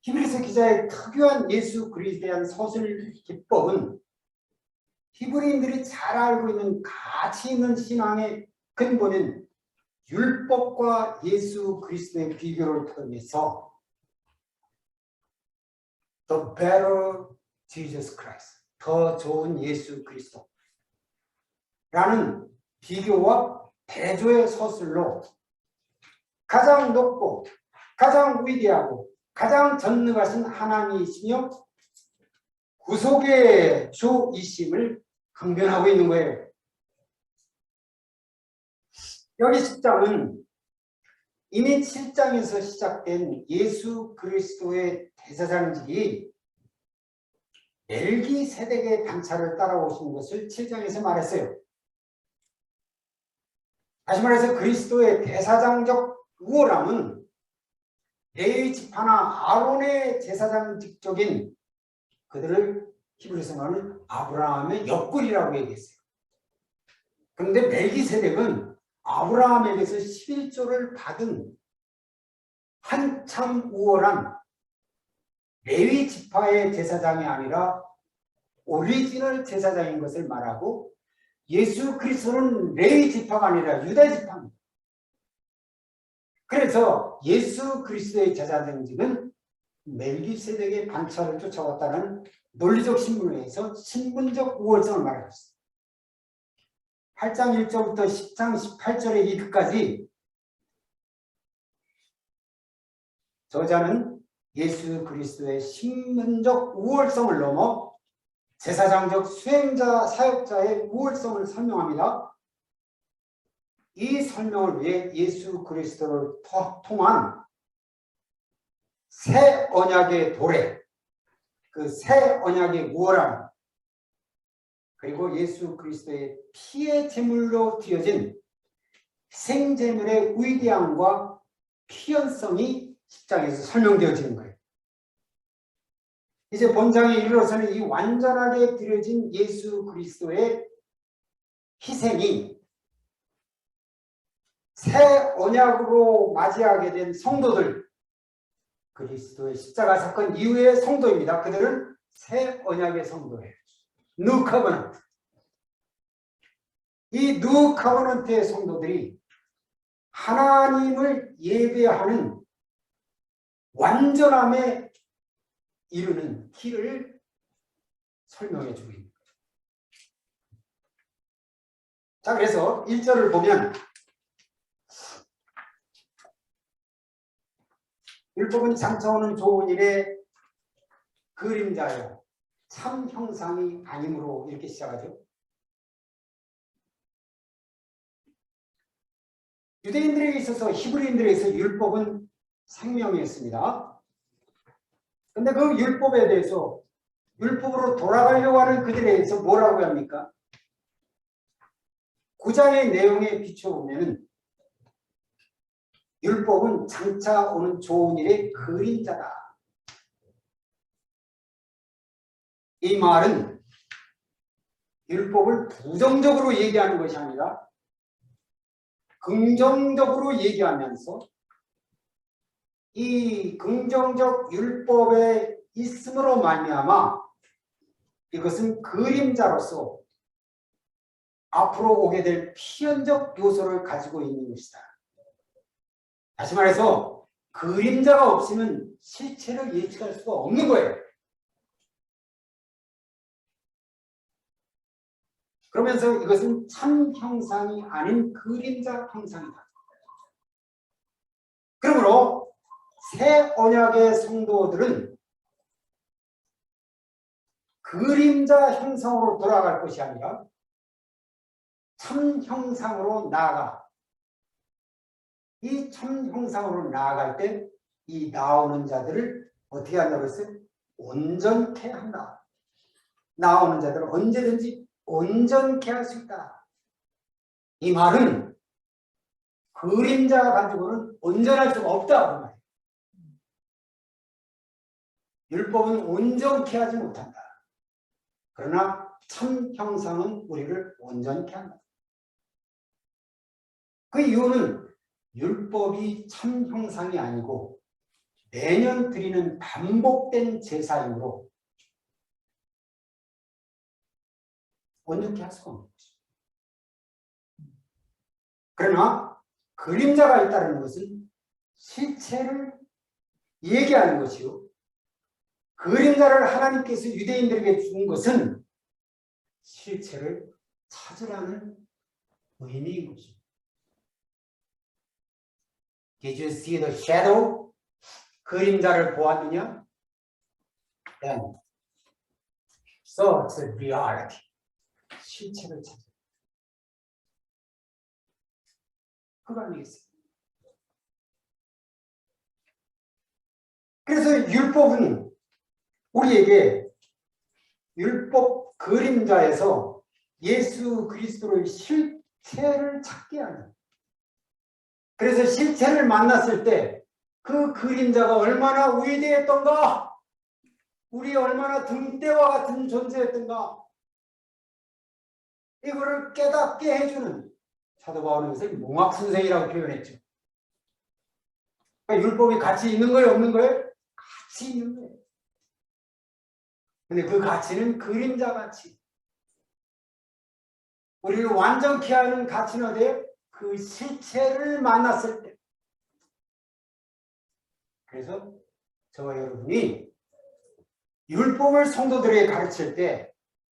Speaker 1: 히브리서 기자의 특유한 예수 그리스도에 대한 서술 기법은 히브리인들이 잘 알고 있는 가치 있는 신앙의 근본인 율법과 예수 그리스도의 비교를 통해서 The better Jesus Christ, 더 좋은 예수 그리스도라는 비교와 대조의 서술로 가장 높고 가장 위대하고 가장 전능하신 하나님이시며 구속의 주이심을 강변하고 있는 거예요. 여기 10장은 이미 7장에서 시작된 예수 그리스도의 대사장직이 멜기세덱의 단차를 따라오신 것을 7장에서 말했어요. 다시 말해서 그리스도의 대사장적 우월함은 레위 지파나 아론의 제사장직적인 그들을 히브리서 말하는 아브라함의 옆구리라고 얘기했어요. 그런데 멜기세덱은 아브라함에게서 11조를 받은 한참 우월한 레위 지파의 제사장이 아니라 오리지널 제사장인 것을 말하고 예수 그리스도는 레위 지파가 아니라 유다 지파입니다. 그래서 예수 그리스도의 제사장직은 멜기세덱의 반차를 쫓아왔다는 논리적 신분에서 신분적 우월성을 말하고 있습니다. 8장 1절부터 10장 18절의 이 끝까지 저자는 예수 그리스도의 신분적 우월성을 넘어 제사장적 수행자 사역자의 우월성을 설명합니다. 이 설명을 위해 예수 그리스도를 통한 새 언약의 도래, 그 새 언약의 우월함, 그리고 예수 그리스도의 피의 제물로 드려진 희생제물의 위대함과 필연성이 10장에서 설명되어지는 거예요. 이제 본장에 이르러서는 이 완전하게 드려진 예수 그리스도의 희생이 새 언약으로 맞이하게 된 성도들, 그리스도의 십자가 사건 이후의 성도입니다. 그들은 새 언약의 성도예요. New Covenant. 이 New Covenant의 성도들이 하나님을 예배하는 완전함에 이르는 길을 설명해 주고 있는 거예요. 자, 그래서 1절을 보면 율법은 장차오는 좋은 일의 그림자요 참 형상이 아니므로 이렇게 시작하죠. 유대인들에게 있어서 히브리인들에게 있어서 율법은 생명이었습니다. 그런데 그 율법에 대해서 율법으로 돌아가려고 하는 그들에 대해서 뭐라고 합니까? 9장의 내용에 비춰보면 율법은 장차 오는 좋은 일의 그림자다. 이 말은 율법을 부정적으로 얘기하는 것이 아니라 긍정적으로 얘기하면서 이 긍정적 율법에 있음으로 말미암아 이것은 그림자로서 앞으로 오게 될 필연적 요소를 가지고 있는 것이다. 다시 말해서 그림자가 없으면 실체를 예측할 수가 없는 거예요. 그러면서 이것은 참 형상이 아닌 그림자 형상이다. 그러므로 새 언약의 성도들은 그림자 형상으로 돌아갈 것이 아니라 참 형상으로 나아가. 이 참 형상으로 나아갈 때 이 나오는 자들을 어떻게 한다고 했어요? 온전케 한다. 나오는 자들을 언제든지 온전케 할 수 있다. 이 말은 그림자 가지고는 온전할 수가 없다. 그 말이에요. 율법은 온전케 하지 못한다. 그러나 참 형상은 우리를 온전케 한다. 그 이유는 율법이 참 형상이 아니고 매년 드리는 반복된 제사이므로 온전케 할 수가 없는 것이죠. 그러나 그림자가 있다는 것은 실체를 얘기하는 것이요. 그림자를 하나님께서 유대인들에게 준 것은 실체를 찾으라는 의미인 것입니다. Did you see the shadow? 그림자를 보았느냐? Then saw the reality. 실체를 찾아. 그거 아니겠어요? 그래서 율법은 우리에게 율법 그림자에서 예수 그리스도의 실체를 찾게 하는, 그래서 실체를 만났을 때 그 그림자가 얼마나 위대했던가, 우리 얼마나 등대와 같은 존재였던가, 이거를 깨닫게 해주는, 사도 바울은 이것을 몽학순생이라고 표현했죠. 그러니까 율법이 가치 있는 거예요, 없는 거예요? 가치 있는 거예요. 근데 그 가치는 그림자 가치. 우리를 완전케 하는 가치는 어디에요? 그 실체를 만났을 때. 그래서 저와 여러분이 율법을 성도들에게 가르칠 때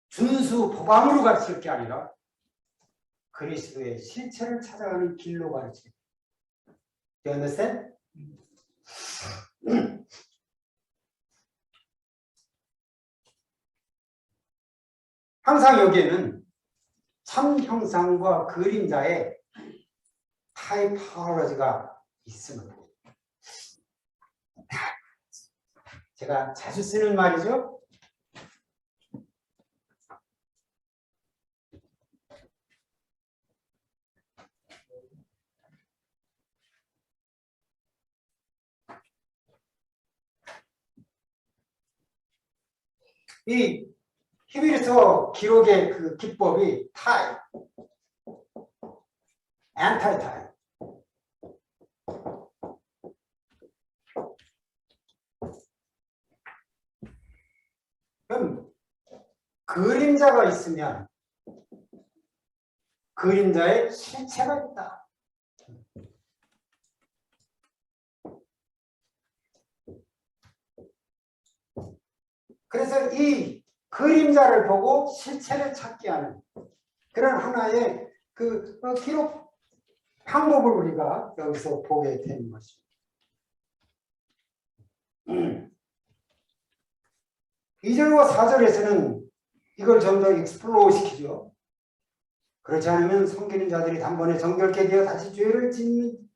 Speaker 1: 준수 보감으로 가르칠 게 아니라 그리스도의 실체를 찾아가는 길로 가르치는. Do you understand? 항상 여기에는 참 형상과 그림자의 타이포로지가 있습니다. 제가 자주 쓰는 말이죠. 이 히브리서 기록의 그 기법이 타입, 안타이 타입. 그럼 그림자가 있으면 그림자에 실체가 있다. 그래서 이 그림자를 보고 실체를 찾게 하는 그런 하나의 그 기록 방법을 우리가 여기서 보게 되는 것입니다. 2절과 4절에서는 이걸 좀 더 익스플로어 시키죠. 그렇지 않으면 섬기는 자들이 단번에 정결케 되어 다시 죄를 짓는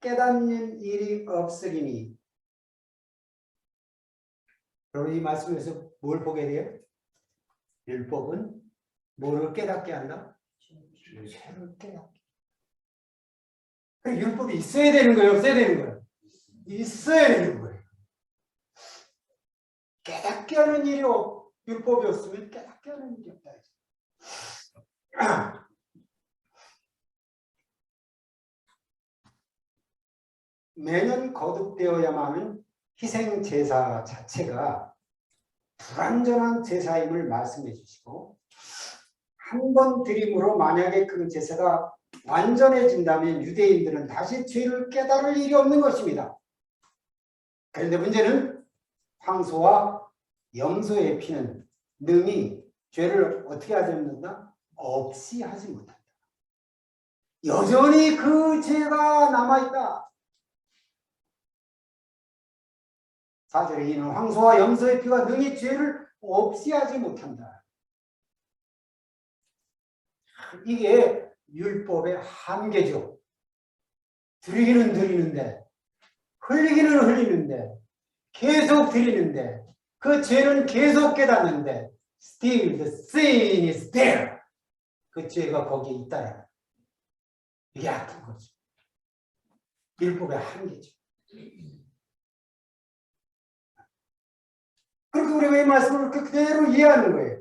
Speaker 1: 깨닫는 일이 없으리니. 여러분 이 말씀에서 뭘 보게 돼요? 율법은 뭐를 깨닫게 한다? 죄를 깨닫게. 율법이 있어야 되는 거예요? 없어야 되는 거예요? 있어야 되는 거예요. 깨닫게 하는 일이 율법이 없으면 깨닫게 하는 일이 없다. 매년 거듭되어야만 하는 희생 제사 자체가 불완전한 제사임을 말씀해 주시고, 한 번 드림으로 만약에 그 제사가 완전해진다면 유대인들은 다시 죄를 깨달을 일이 없는 것입니다. 그런데 문제는 황소와 염소의 피는 능히 죄를 어떻게 하지 못한다? 없이 하지 못한다. 여전히 그 죄가 남아있다. 4절에 이는 황소와 염소의 피가 능히 죄를 없이 하지 못한다. 이게 율법의 한계죠. 드리기는 드리는데, 흘리기는 흘리는데, 계속 드리는데, 그 죄는 계속 깨닫는데, still the sin is there. 그 죄가 거기에 있다라는, 이게 아픈 거죠. 율법의 한계죠. 그렇게 우리가 이 말씀을 그대로 이해하는 거예요.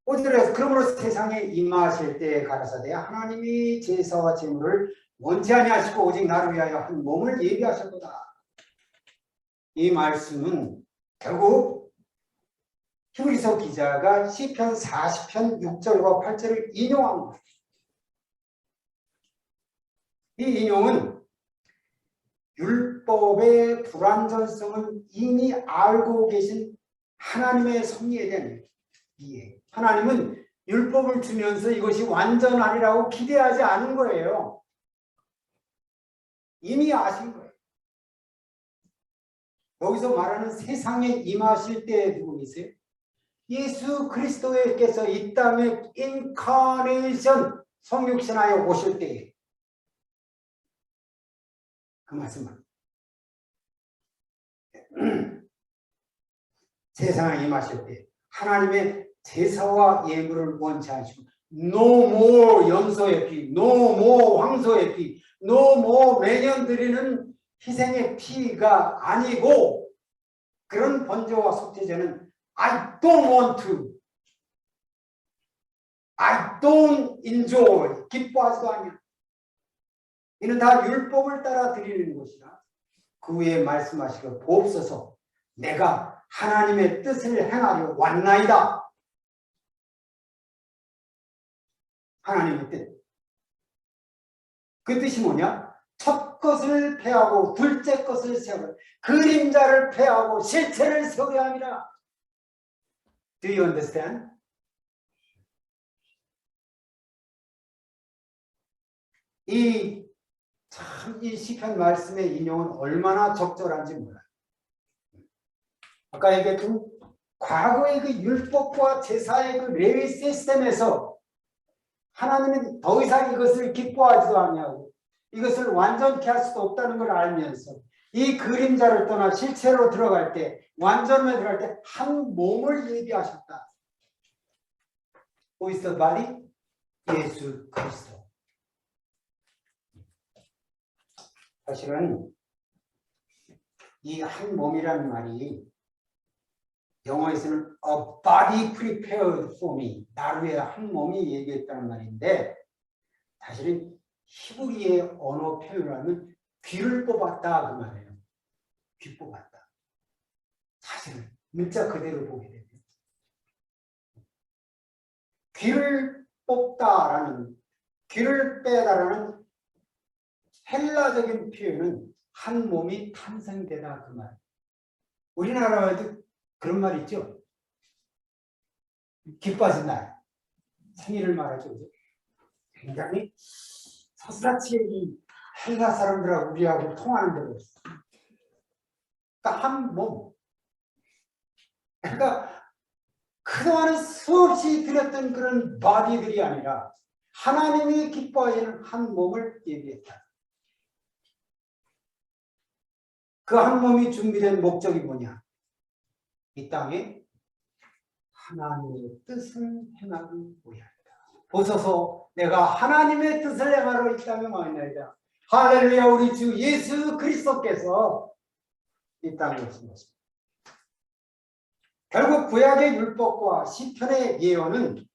Speaker 1: 오늘에 그러므로 세상에 임하실 때에 가라사대 하나님이 제사와 제물을 원치 아니하시고 오직 나를 위하여 한 몸을 예비하셨도다. 이 말씀은 결국 히브리서 기자가 시편 40편 6절과 8절을 인용한 거예요. 이 인용은 율법의 불완전성을 이미 알고 계신 하나님의 섭리에 대한 이해. 하나님은 율법을 주면서 이것이 완전하리라고 기대하지 않은 거예요. 이미 아신 거예요. 여기서 말하는 세상에 임하실 때에 누구 계세요? 예수 그리스도께서 이 땅에 인카네이션 성육신하여 오실 때에 그 말씀은 세상에 임하실 때 하나님의 제사와 예물을 원치 않으시고 no more 염소의 피, no more 황소의 피, no more 매년 드리는 희생의 피가 아니고 그런 번제와 속죄제는 I don't want to, I don't enjoy, 기뻐하지도 않냐. 이는 다 율법을 따라 드리는 것이라 그 후에 말씀하시고 보옵소서 내가 하나님의 뜻을 행하려 왔나이다. 하나님의 뜻. 그 뜻이 뭐냐? 첫 것을 패하고 둘째 것을 세우고 그림자를 패하고 실체를 세우게 함이라. Do you understand? 이 시편 말씀의 인용은 얼마나 적절한지 몰라요. 아까 얘기했던 과거의 그 율법과 제사의 그 레위 시스템에서 하나님은 더 이상 이것을 기뻐하지도 않냐고 이것을 완전케 할 수도 없다는 걸 알면서 이 그림자를 떠나 실체로 들어갈 때 완전에 들어갈 때 한 몸을 예비하셨다. Who is the body? 예수 그리스도. 사실은 이 한 몸이라는 말이 영어에서는 a body prepared for me, 나를 위해 한 몸이 얘기했다는 말인데 사실은 히브리의 언어 표현하면 귀를 뽑았다 그 말이에요. 귀 뽑았다. 사실은 문자 그대로 보게 되면 귀를 뽑다라는, 귀를 빼다라는 헬라적인 표현은 한 몸이 탄생되다 그 말. 우리나라에도 그런 말 있죠. 기뻐하신 날, 생일을 말하죠. 굉장히 서스라치게 이 헬라 사람들하고 우리하고 통하는 데가 있어. 그러니까 한 몸. 그러니까 그동안에 수없이 드렸던 그런 바디들이 아니라 하나님이 기뻐하시는 한 몸을 얘기했다. 그 한 몸이 준비된 목적이 뭐냐? 이 땅에 하나님의 뜻을 행하기 위하였다. 보소서 내가 하나님의 뜻을 행하러 이 땅에 왔나이다. 할렐루야. 우리 주 예수 그리스도께서 이 땅에 오신 것입니다. 결국 구약의 율법과 시편의 예언은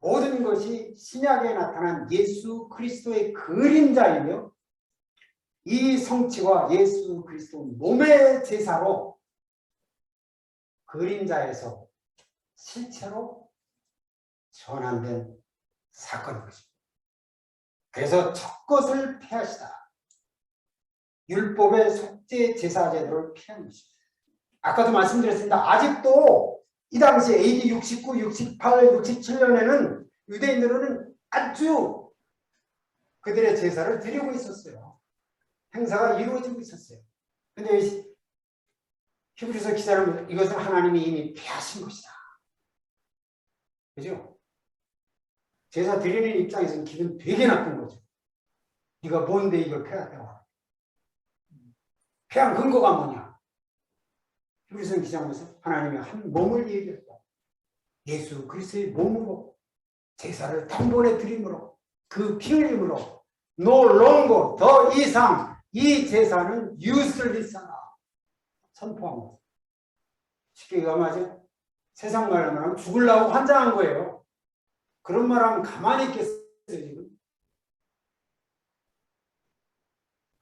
Speaker 1: 모든 것이 신약에 나타난 예수 그리스도의 그림자이며 이 성취와 예수 그리스도 몸의 제사로 그림자에서 실체로 전환된 사건인 것입니다. 그래서 첫 것을 폐하시다. 율법의 속죄 제사 제도를 폐한 것입니다. 아까도 말씀드렸습니다. 아직도 이 당시 AD 69, 68, 67년에는 유대인들은 아주 그들의 제사를 드리고 있었어요. 행사가 이루어지고 있었어요. 근데 히브리서 기자는 이것은 하나님이 이미 폐하신 것이다. 그죠? 제사 드리는 입장에서는 기분 되게 나쁜 거죠. 네가 뭔데 이걸 폐하다고. 폐한 근거가 뭐냐? 히브리서 기자면서 하나님이 한 몸을 얘기했다. 예수 그리스도의 몸으로 제사를 단번에 드림으로 그 피 흘림으로 no longer 더 이상 이 제사는 useless하다 선포한 것. 쉽게 얘기하면 세상 말로 하면 죽으려고 환장한 거예요. 그런 말하면 가만히 있겠어요 지금.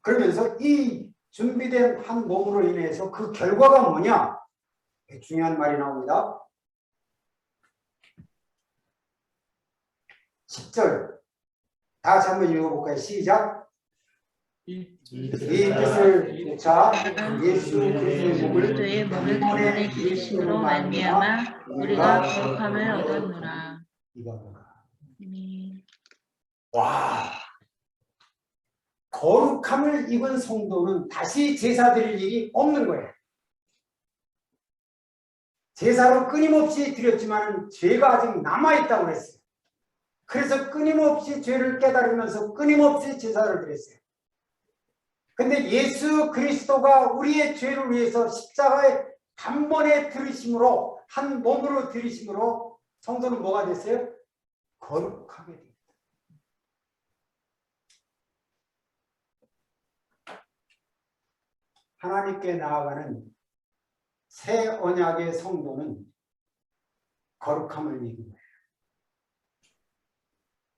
Speaker 1: 그러면서 이 준비된 한 몸으로 인해서 그 결과가 뭐냐? 중요한 말이 나옵니다. 10절 다 같이 한번 읽어볼까요? 시작. 이 뜻을 쫓아 예수
Speaker 4: 그리스도의 몸을 단번에 기르심으로 말미암아 우리가 거룩함을 얻었노라.
Speaker 1: 와, 거룩함을 입은 성도는 다시 제사 드릴 일이 없는 거예요. 제사로 끊임없이 드렸지만 죄가 아직 남아있다고 그랬어요. 그래서 끊임없이 죄를 깨달으면서 끊임없이 제사를 드렸어요. 근데 예수 그리스도가 우리의 죄를 위해서 십자가에 단번에 들으심으로 한 몸으로 들으심으로 성도는 뭐가 됐어요? 거룩하게 됩니다. 하나님께 나아가는 새 언약의 성도는 거룩함을 믿는 거예요.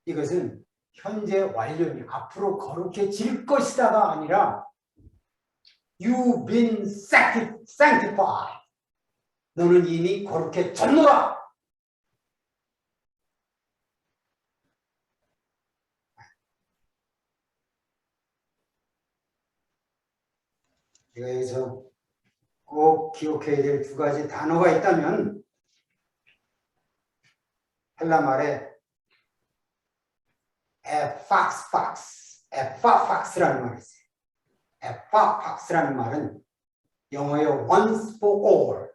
Speaker 1: 이것은 현재 완료니 앞으로 거룩해질 것이다가 아니라 You've been sanctified. 너는 이미 거룩해졌노라. 제가 여기서 꼭 기억해야 될 두 가지 단어가 있다면 헬라 말에 에파팍스라는 말이 있어요. 에파팍스라는 말은 영어의 once for all,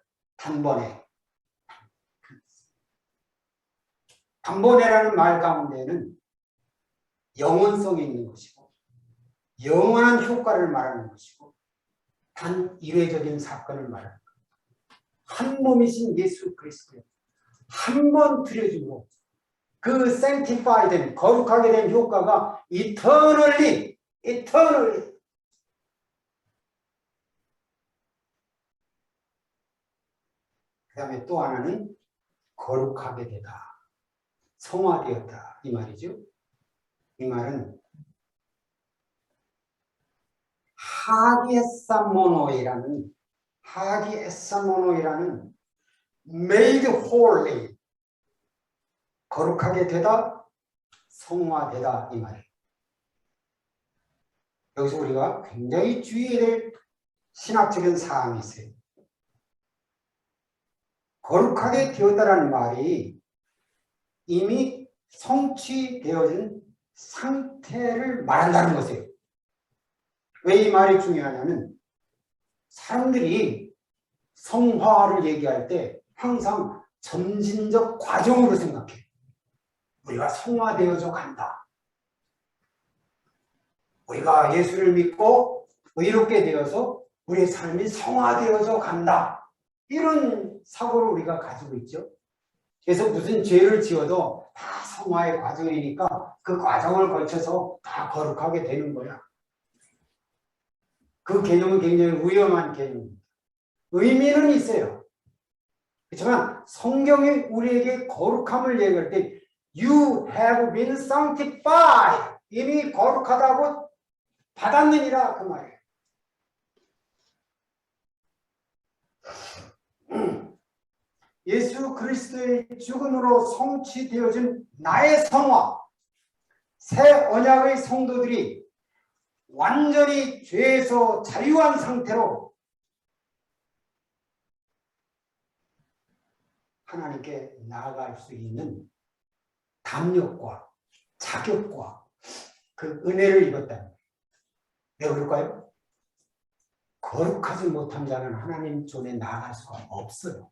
Speaker 1: 단번에라는 말 가운데는 영원성이 있는 것이고 영원한 효과를 말하는 것이고 단 일회적인 사건을 말하는 것. 한 몸이신 예수 그리스도요. 한 번 드려주고 그 sanctify 된 거룩하게 된 효과가 eternally 그 다음에 또 하나는 거룩하게 되다. 성화되었다. 이 말이죠. 이 말은 하기에사모노이라는 made holy 거룩하게 되다, 성화되다 이 말이에요. 여기서 우리가 굉장히 주의해야 될 신학적인 사항이 있어요. 거룩하게 되었다라는 말이 이미 성취되어진 상태를 말한다는 것이에요. 왜 이 말이 중요하냐면 사람들이 성화를 얘기할 때 항상 점진적 과정으로 생각해. 우리가 성화되어져 간다. 우리가 예수를 믿고 의롭게 되어서 우리의 삶이 성화되어져 간다. 이런 사고를 우리가 가지고 있죠. 그래서 무슨 죄를 지어도 다 성화의 과정이니까 그 과정을 거쳐서 다 거룩하게 되는 거야. 그 개념은 굉장히 위험한 개념입니다. 의미는 있어요. 그렇지만 성경이 우리에게 거룩함을 얘기할 때 You have been sanctified. 이미 거룩하다고 받았느니라 그 말이에요. 예수 그리스도의 죽음으로 성취되어진 나의 성화, 새 언약의 성도들이 완전히 죄에서 자유한 상태로 하나님께 나아갈 수 있는 담력과 자격과 그 은혜를 입었다는 거예요. 왜 그럴까요? 거룩하지 못한 자는 하나님 존에 나아갈 수가 없어요.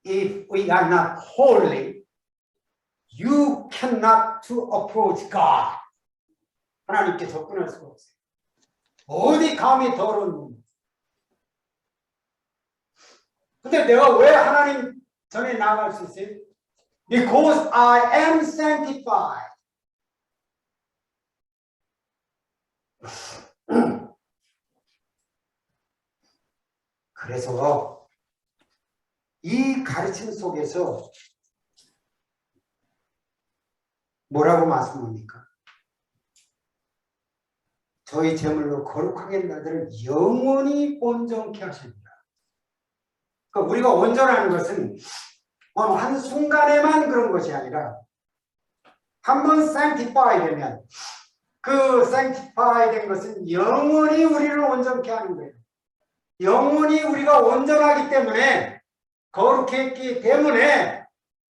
Speaker 1: If we are not holy, you cannot to approach God. 하나님께 접근할 수가 없어요. 어디 감히 더러운 놈. 근데 내가 왜 하나님 전에 나아갈 수 있어요? Because I am sanctified. 그래서 이 가르침 속에서 뭐라고 말씀합니까? 저희 제물로 거룩하게 나들을 영원히 온전케 하십니다. 그러니까 우리가 온전하는 것은 어느 한 순간에만 그런 것이 아니라 한번 sanctify 되면 그 sanctify 된 것은 영원히 우리를 온전케 하는 거예요. 영원히 우리가 온전하기 때문에 거룩했기 때문에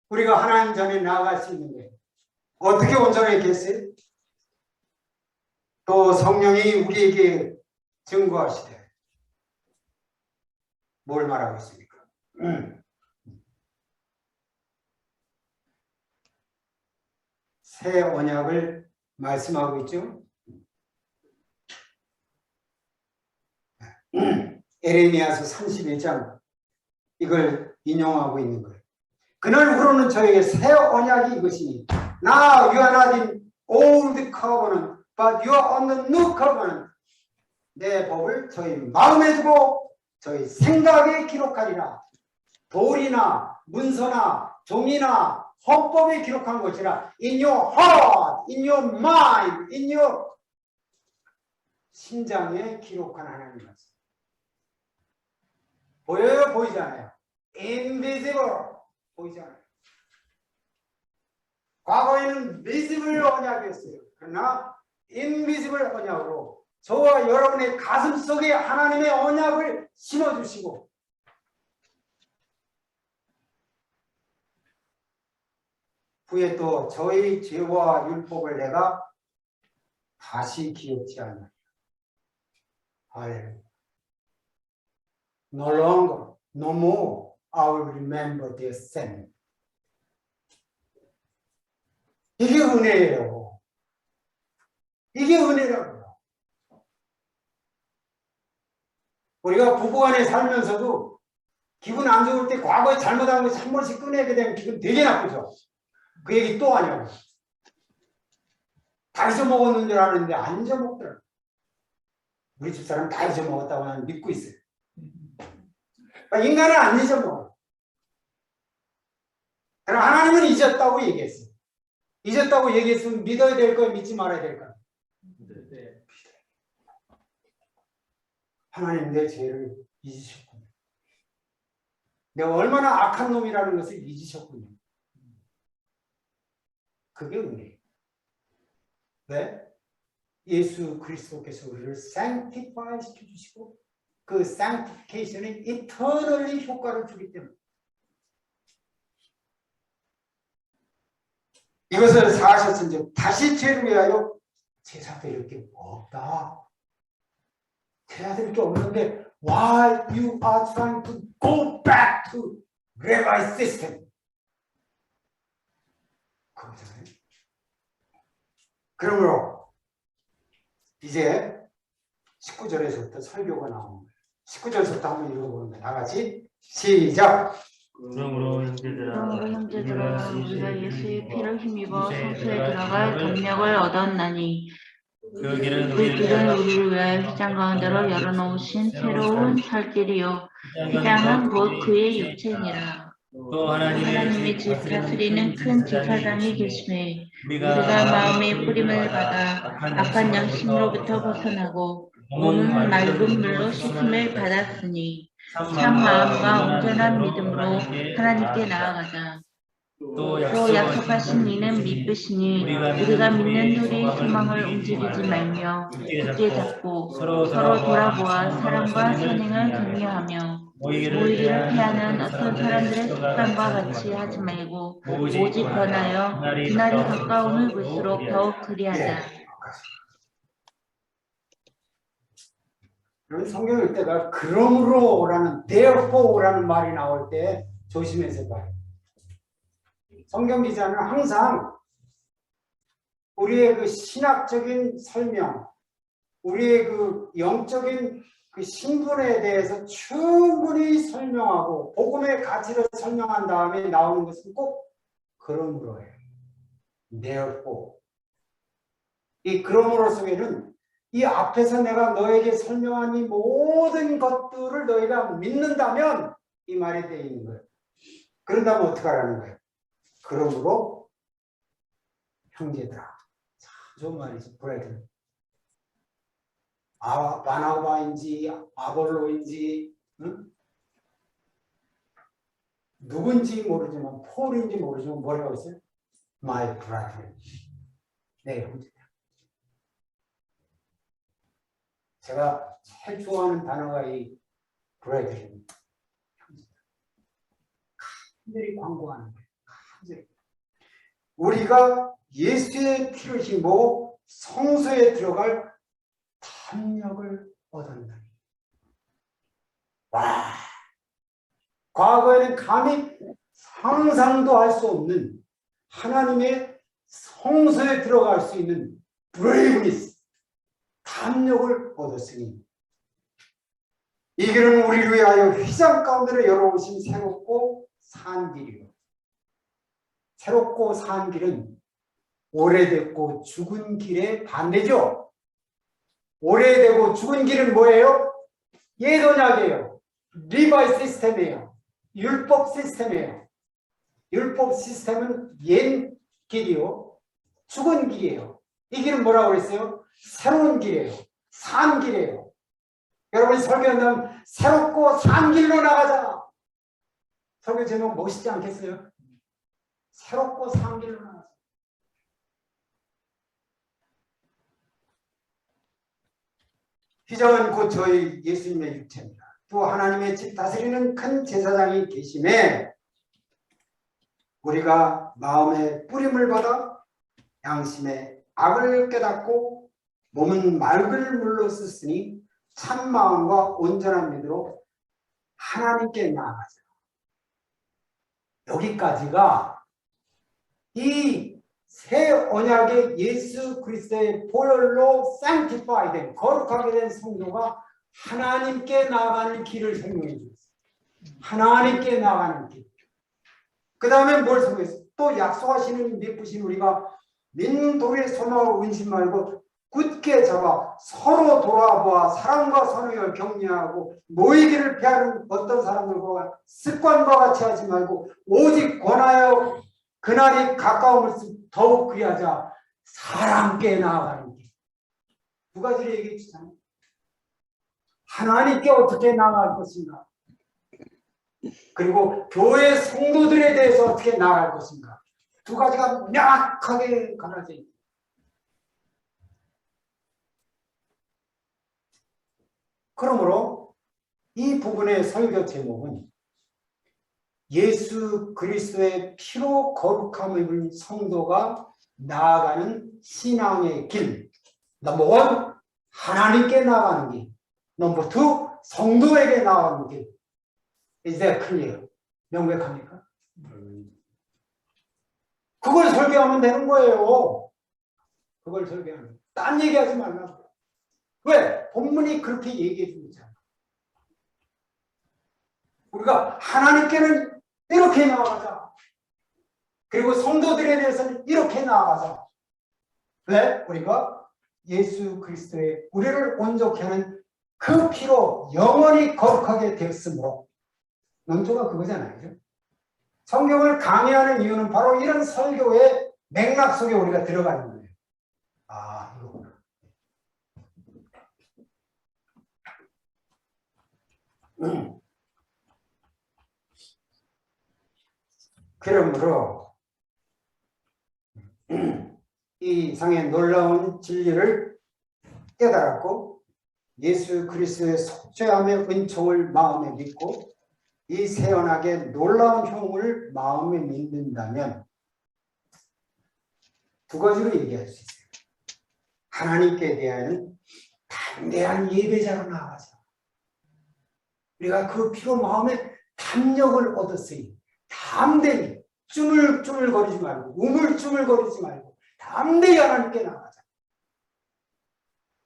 Speaker 1: 우리가 하나님 전에 나아갈 수 있는 거예요. 어떻게 온전했겠어요? 또 성령이 우리에게 증거하시되 뭘 말하고 있습니까? 새 언약을 말씀하고 있죠. 에레미야서 31장 이걸 인용하고 있는 거예요. 그날 후로는 저에게 새 언약이 이것이니 Now you are not in old covenant, but you are on the new covenant. 내 법을 저희 마음에 두고 저희 생각에 기록하리라. 돌이나 문서나 종이나 헌법에 기록한 것이라. In your heart, in your mind, in your 심장에 기록한 하나님 말씀. 보여요? 보이지 않아요? Invisible. 보이지 않아요? 과거에는 visible 언약이었어요. 그러나 invisible 언약으로 저와 여러분의 가슴 속에 하나님의 언약을 심어주시고 후에 또 저희 죄와 율법을 내가 다시 기억지 않으리라. 할렐루야. No longer, no more I will remember their sin. 이게 은혜예요. 이게 은혜라고요. 우리가 부부간에 살면서도 기분 안 좋을 때 과거에 잘못한 것이 한 번씩 꺼내게 되면 기분 되게 나쁘죠. 그 얘기 또 하냐고. 다 잊어먹었는 줄 아는데 안 잊어먹더라고요. 우리 집사람 다 잊어먹었다고 나는 믿고 있어요. 인간은 안 잊어먹어요. 그럼 하나님은 잊었다고 얘기했어요. 잊었다고 얘기했으면 믿어야 될 거야, 믿지 말아야 될까? 하나님 내 죄를 잊으셨군요. 내가 얼마나 악한 놈이라는 것을 잊으셨군요. 그게 은혜예요. 왜? 예수 그리스도께서 우리를 sanctify 시켜주시고 그 sanctification이 eternally 효과를 주기 때문에 이것을 사하셨은즉 다시 죄를 위하여 제사 드릴 게 없다. 제사 드릴 게 없는데 why you are trying to go back to Rabbi system? 그거잖아요. 그러므로 이제 19절에서부터 설교가 나오는 거예요. 19절부터 한번 읽어보는 거예요. 다 같이 시작.
Speaker 3: 그러므로 형제들아
Speaker 4: 우리가 예수의 피를 힘입어 성소에 들어갈 담력을 얻었나니
Speaker 3: 그 길은
Speaker 4: 그 길은 우리를 위하여 휘장 가운데로 열어놓으신 새로운 살 길이요 휘장은 곧 그의 육체니라.
Speaker 3: 또
Speaker 4: 하나님의 집 다스리는 큰 제사장이 계심에 우리가 마음의 뿌림을 받아 악한 양심으로부터 벗어나고 몸은 맑은 물로 씻음을 받았으니 참 마음과 온전한 믿음으로 하나님께 나아가자. 또 약속하신 이는 믿으시니 우리가 믿는 우리 소망을 움직이지 말며 굳게 잡고 서로 돌아보아 사랑과 선행을 격려하며 모이기를 피하는 어떤 사람들의 습관과 같이 하지 말고 오직 권하여 그날이 가까움을 볼수록 더욱 그리하자.
Speaker 1: 여러분 성경 읽다가 그러므로라는 therefore 말이 나올 때 조심해서 봐요. 성경 기자는 항상 우리의 그 신학적인 설명, 우리의 그 영적인 그 신분에 대해서 충분히 설명하고 복음의 가치를 설명한 다음에 나오는 것은 꼭 그러므로예요. therefore. 이 그러므로 속에는 이 앞에서 내가 너에게 설명한 이 모든 것들을 너희가 믿는다면 이 말이 되어 있는 거예요. 그런다면 어떻게 하라는 거예요? 그러므로 형제들아. 참 좋은 말이죠. 브레드. 바나바인지 아볼로인지 응? 누군지 모르지만 폴인지 모르지만 뭐라고 했어요? My brethren. 네, 형제들. 제가 제일 좋아하는 단어가 이 브레드입니다. 간절히 광고하는 거예요. 간절히. 우리가 예수의 피를 힘입어 성소에 들어갈 탐욕을 얻었다. 와, 과거에는 감히 상상도 할 수 없는 하나님의 성소에 들어갈 수 있는 브레이브니스, 탐욕을 얻었으니 이 길은 우리를 위하여 휘장 가운데로 열어오신 새롭고 산 길이요. 새롭고 산 길은 오래됐고 죽은 길의 반대죠. 오래되고 죽은 길은 뭐예요? 옛언약이에요. 리바이 시스템이에요. 율법 시스템이에요. 율법 시스템은 옛 길이요. 죽은 길이에요. 이 길은 뭐라고 그랬어요? 새로운 길이에요. 산 길이에요. 여러분이 설교한다면 새롭고 산 길로 나가자. 설교 제목 멋있지 않겠어요? 새롭고 산 길로 나가자. 휘장은 곧 저희 예수님의 육체입니다. 또 하나님의 집 다스리는 큰 제사장이 계심에 우리가 마음의 뿌림을 받아 양심의 악을 깨닫고 몸은 맑을 물로 썼으니 참 마음과 온전한 믿음으로 하나님께 나아가자. 여기까지가 이 새 언약의 예수 그리스도의 보혈로 sanctified, 거룩하게 된 성도가 하나님께 나아가는 길을 설명해 주었어요. 하나님께 나아가는 길. 그 다음에 뭘 설명했어요? 또 약속하시는 믿으신 우리가 민도의 소망을 의심 말고 굳게 잡아 서로 돌아보아 사랑과 선행을 격려하고 모이기를 피하는 어떤 사람들과 습관과 같이 하지 말고 오직 권하여 그날이 가까움을 더욱 그리하자. 사람께 나아가는 길. 두 가지를 얘기해 주잖아요. 하나님께 어떻게 나아갈 것인가, 그리고 교회 성도들에 대해서 어떻게 나아갈 것인가. 두 가지가 명확하게 갈라져 있다. 그러므로 이 부분의 설교 제목은 예수 그리스도의 피로 거룩함을 입은 성도가 나아가는 신앙의 길. 넘버 원, 하나님께 나아가는 길. 넘버 투, 성도에게 나아가는 길. Is that clear? 명백합니까? 그걸 설교하면 되는 거예요. 그걸 설교하면. 딴 얘기하지 말라고. 왜? 본문이 그렇게 얘기해 주고 있잖아. 우리가 하나님께는 이렇게 나아가자. 그리고 성도들에 대해서는 이렇게 나아가자. 왜? 우리가 예수 그리스도의 우리를 온전케 하는 그 피로 영원히 거룩하게 되었으므로 논조가 그거잖아요. 그죠? 성경을 강의하는 이유는 바로 이런 설교의 맥락 속에 우리가 들어가는 거예요. 아, 이거구나. 그러므로 이 상의 놀라운 진리를 깨달았고 예수 그리스도의 속죄함의 은총을 마음에 믿고 이 세연하게 놀라운 형을 마음에 믿는다면 두 가지로 얘기할 수 있어요. 하나님께 대한 담대한 예배자로 나아가자. 우리가 그 피로 마음에 담력을 얻었으니 담대히 쭈물쭈물거리지 말고 우물쭈물거리지 말고 담대히 하나님께 나아가자.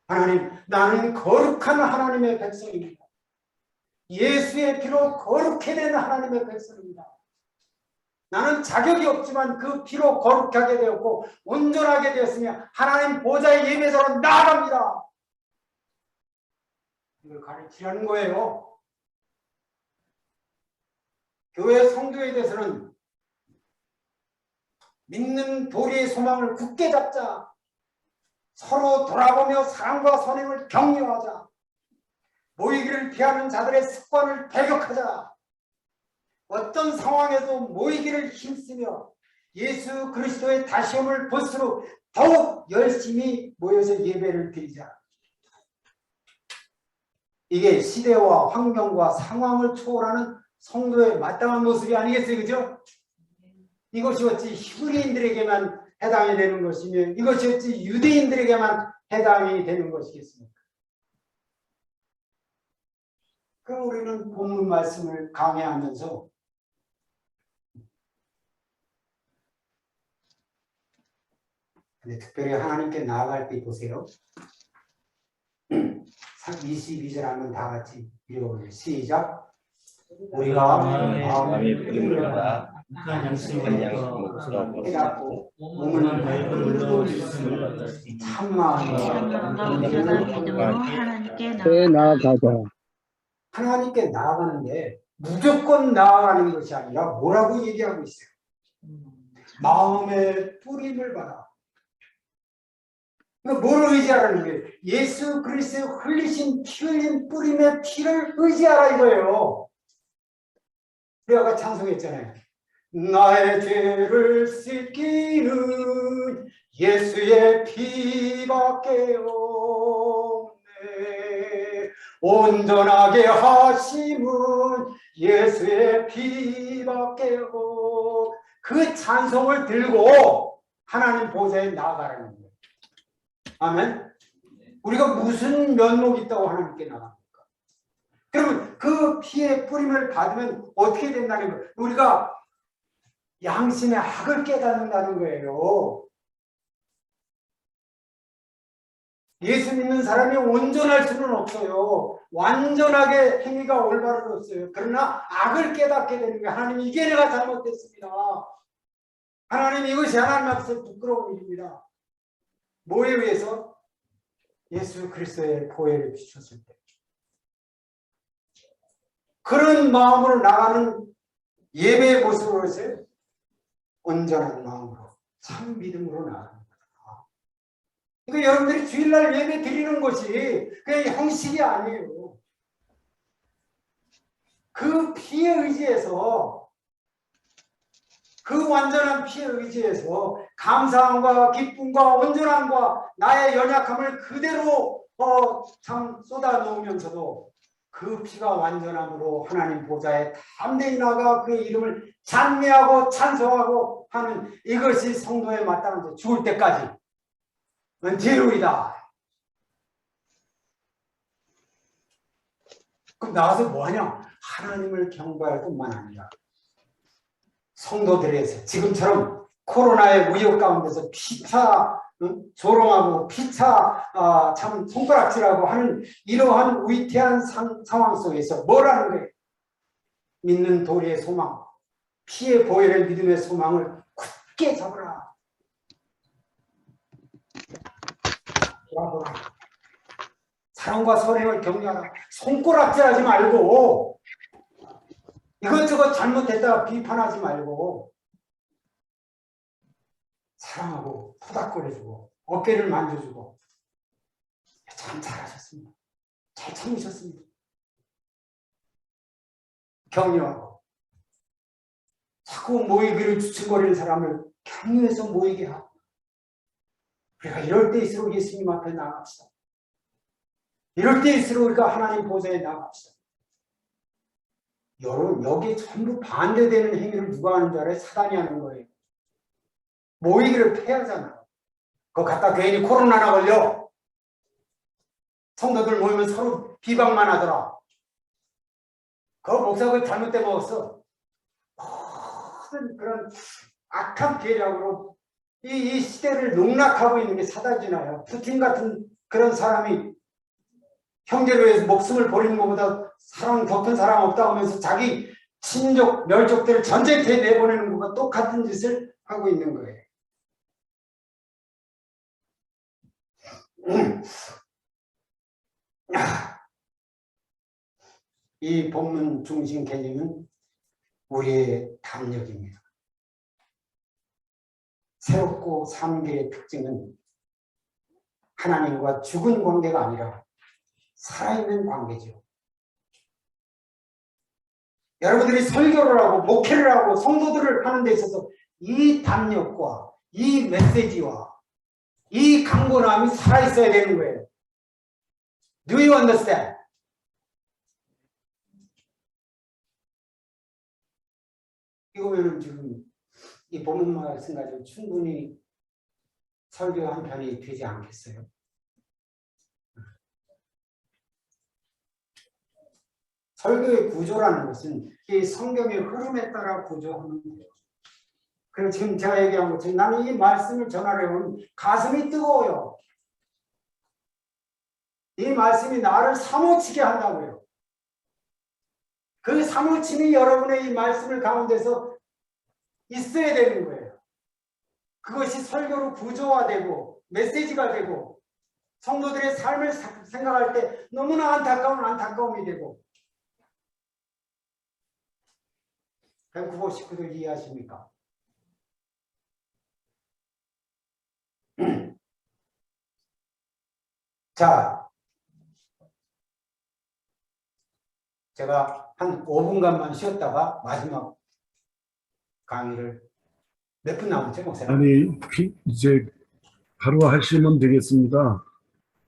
Speaker 1: 하나님, 나는 거룩한 하나님의 백성입니다. 예수의 피로 거룩해 된 하나님의 백성입니다. 나는 자격이 없지만 그 피로 거룩하게 되었고 온전하게 되었으며 하나님 보좌의 예배자로 나아갑니다. 이걸 가르치라는 거예요. 교회 성도에 대해서는 믿는 도리의 소망을 굳게 잡자. 서로 돌아보며 사랑과 선행을 격려하자. 모이기를 피하는 자들의 습관을 배격하자. 어떤 상황에도 모이기를 힘쓰며 예수 그리스도의 다시 오심을 볼수록 더욱 열심히 모여서 예배를 드리자. 이게 시대와 환경과 상황을 초월하는 성도의 마땅한 모습이 아니겠어요? 그죠? 이것이 어찌 히브리인들에게만 해당이 되는 것이며 이것이 어찌 유대인들에게만 해당이 되는 것이겠습니까? 그럼 우리는 본문 말씀을 강해하면서 근데 특별히 하나님께 나아갈 때 보세요. 22절 하면 다 같이 읽어보세요. 시작. 우리가 마음의 뿌림을 받아
Speaker 3: 북한 양심으로부터
Speaker 1: 깨닫고 몸을
Speaker 3: 물로 주심을 받았으니
Speaker 4: 참마음과 온전한 믿음으로 하나님께
Speaker 5: 나아가자.
Speaker 1: 하나님께 나아가는데 무조건 나아가는 것이 아니라 뭐라고 얘기하고 있어요? 마음의 뿌림을 받아. 뭘 의지하라는 거예요? 예수 그리스도의 흘리신 피 흘린 뿌림의 피를 의지하라 이거예요. 우리가 아까 찬송했잖아요. 나의 죄를 씻기는 예수의 피밖에 없네. 온전하게 하심은 예수의 피밖에 없네. 그 찬송을 들고 하나님 보좌에 나아가라는 거예요. 아멘. 우리가 무슨 면목이 있다고 하나님께 나갑니까? 그러면 그 피의 뿌림을 받으면 어떻게 된다는 거예요? 우리가 양심의 학을 깨닫는다는 거예요. 예수 믿는 사람이 온전할 수는 없어요. 완전하게 행위가 올바를 없어요. 그러나 악을 깨닫게 되는 거예요. 하나님, 이게 내가 잘못됐습니다. 하나님, 이것이 하나님 앞에서 부끄러운 일입니다. 뭐에 의해서? 예수 그리스도의 보혈을 비추었을 때. 그런 마음으로 나가는 예배의 모습으로 해서 온전한 마음으로 참 믿음으로 나가는 거다. 그러니까 여러분들이 주일날 예배 드리는 것이 그냥 형식이 아니에요. 그 피에 의지해서 그 완전한 피에 의지해서 감사함과 기쁨과 온전함과 나의 연약함을 그대로 참 쏟아 놓으면서도 그 피가 완전함으로 하나님 보좌에 담대히 나가 그의 이름을 찬미하고 찬송하고 하는 이것이 성도의 마땅한 죽을 때까지 은퇴로이다. 그럼 나와서 뭐하냐? 하나님을 경배할 뿐만 아니라 성도들에서 지금처럼 코로나의 위협 가운데서 피차 조롱하고 피차 참 손가락질하고 하는 이러한 위태한 상황 속에서 뭐라는 거예요? 믿는 도리의 소망, 피의 보혈의 믿음의 소망을 굳게 잡으라. 돌아보라. 사랑과 선행을 격려하라. 손가락질하지 말고 이것저것 잘못했다가 비판하지 말고 사랑하고 토닥거려주고 어깨를 만져주고 참 잘하셨습니다. 잘 참으셨습니다. 격려하고 자꾸 모이기를 주춤거리는 사람을 격려해서 모이게 하고 우리가 이럴 때일수록 예수님 앞에 나갑시다. 이럴 때일수록 우리가 하나님 보좌에 나갑시다. 여러분 여기 전부 반대되는 행위를 누가 하는 줄 알아요? 사단이 하는 거예요. 모이기를 폐하잖아. 그거 갖다 괜히 코로나나 걸려. 성도들 모이면 서로 비방만 하더라. 그거 목사가 잘못돼 먹었어. 모든 그런 악한 계략으로 이 시대를 농락하고 있는 게 사단이나요. 푸틴 같은 그런 사람이 형제를 위해서 목숨을 버리는 것보다 사랑 더 큰 사랑 없다고 하면서 자기 친족, 멸족들을 전쟁터에 내보내는 것과 똑같은 짓을 하고 있는 거예요. 이 본문 중심 개념은 우리의 담력입니다. 새롭고 삼계의 특징은 하나님과 죽은 관계가 아니라 살아있는 관계죠. 여러분들이 설교를 하고 목회를 하고 성도들을 하는 데 있어서 이 담력과 이 메시지와 이 강건함이 살아있어야 되는 거예요. Do you understand? 이거면은 지금 이 본문 말씀 가지고 충분히 설교 한 편이 되지 않겠어요? 설교의 구조라는 것은 이 성경의 흐름에 따라 구조하면 돼요. 그리고 지금 제가 얘기한 것처럼 나는 이 말씀을 전하려면 가슴이 뜨거워요. 이 말씀이 나를 사모치게 한다고요. 그 사모침이 여러분의 이 말씀을 가운데서 있어야 되는 거예요. 그것이 설교로 구조화되고 메시지가 되고 성도들의 삶을 생각할 때 너무나 안타까움이 되고. 구보 식구들 이해하십니까? 자, 제가 한 5분간만 쉬었다가 마지막 강의를 몇 분 남았죠, 목사님?
Speaker 5: 아니, 이제 바로 하시면 되겠습니다.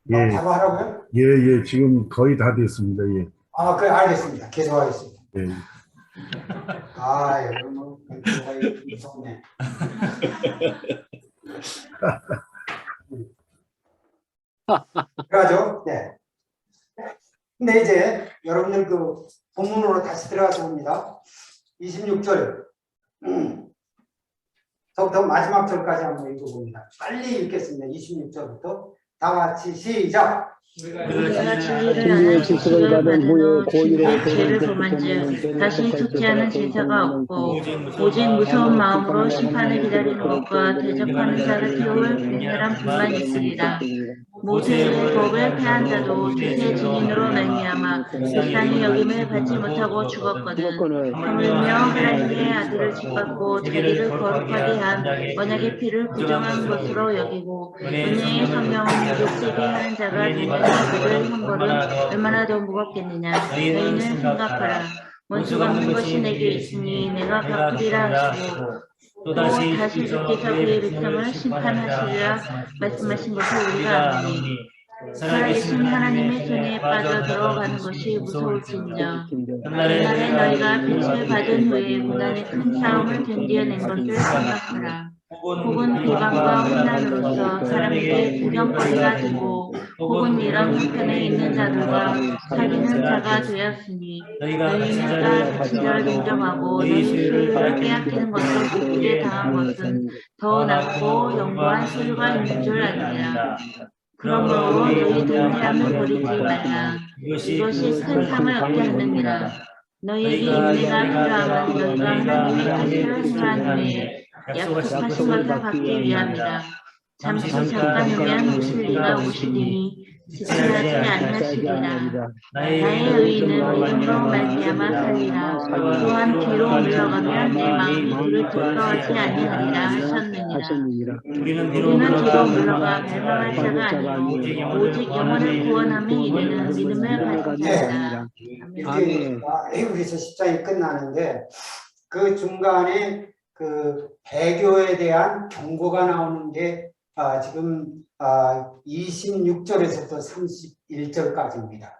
Speaker 5: 예.
Speaker 1: 바로 하라고요?
Speaker 5: 예, 예, 지금 거의 다 됐습니다. 예.
Speaker 1: 아, 그래, 알겠습니다. 계속하겠습니다.
Speaker 5: 예.
Speaker 1: 아, 여러분, 뭐, 무섭네. 그러죠? 네. 근데 이제 여러분들 그 본문으로 다시 들어가서 봅니다. 26절. 저부터 마지막 절까지 한번 읽어봅니다. 빨리 읽겠습니다. 26절부터 다 같이 시작.
Speaker 4: 우리가 진리를 아는 지식을 받은 후 주의 죄를 범한즉 다시 속지 않은 제사가 없고 오직 무서운 마음으로 심판을 기다리는 것과 대적하는 자를 태울 빈사람 뿐만 있으리라. 모세의 법을 폐한 자도 주의 증인으로 말미암아 불쌍히 여김을 받지 못하고 죽었거든. 하물며 하나님의 아들을 짓밟고 자기를 거룩하게 한 언약의 피를 부정한 것으로 여기고 은혜의 성령을 욕되게 하는 자가 되는 그들 형벌은 얼마나 더 무겁겠느냐. 너희는 생각하라. 원수가 묻는 것이 내게 있으니 내가 갚으리라 하시고 또 다시 주께서 그의 백성을 심판하시리라 말씀하신 것을 우리가 아노니 살아계신 하나님의 손에 빠져 들어가는 것이 무서울진저. 그날에 너희가 빛을 받은 후에 고난의 큰 싸움을 견디어낸 것을 생각하라. 혹은 비방과 혼란으로서 사람에게 구경거리가 되고 혹은 이런 형편에 있는 자들과 사귀는 자가 되었으니 너희가 갇힌 자를 동정하고 너희 소유를 빼앗기는 것을 기쁘게 당한 것은 더 낫고 영원한 소유가 있는 줄 아느니라. 그러므로 너희들 태양을 버리지 말라. 이것이 큰 상을 얻게 하느니라. 너희에게 인내가 필요함은 너희가 하나님의 뜻을 행한 후에 약속하신 것을 받기 위함이라. 잠시 잠깐이면 진리가 오시리니 지체하지 아니하시리라. 나의 의인은 이름으로 말미암아 살리라. 또한 뒤로 물러가면 내 마음이 그를 기뻐하지 아니하리라 하셨느니라.
Speaker 3: 우리는 뒤로
Speaker 4: 우리는 뒤로
Speaker 3: 물러가
Speaker 4: 물러가 멸망할 자가 아니요 오직 영혼을 구원함에 이르는 믿음을 가진 자이다.
Speaker 1: 이렇게 히브리서 10장이 끝나는데 그 중간에 그 배교에 대한 경고가 나오는 게 지금 26절에서부터 31절까지입니다.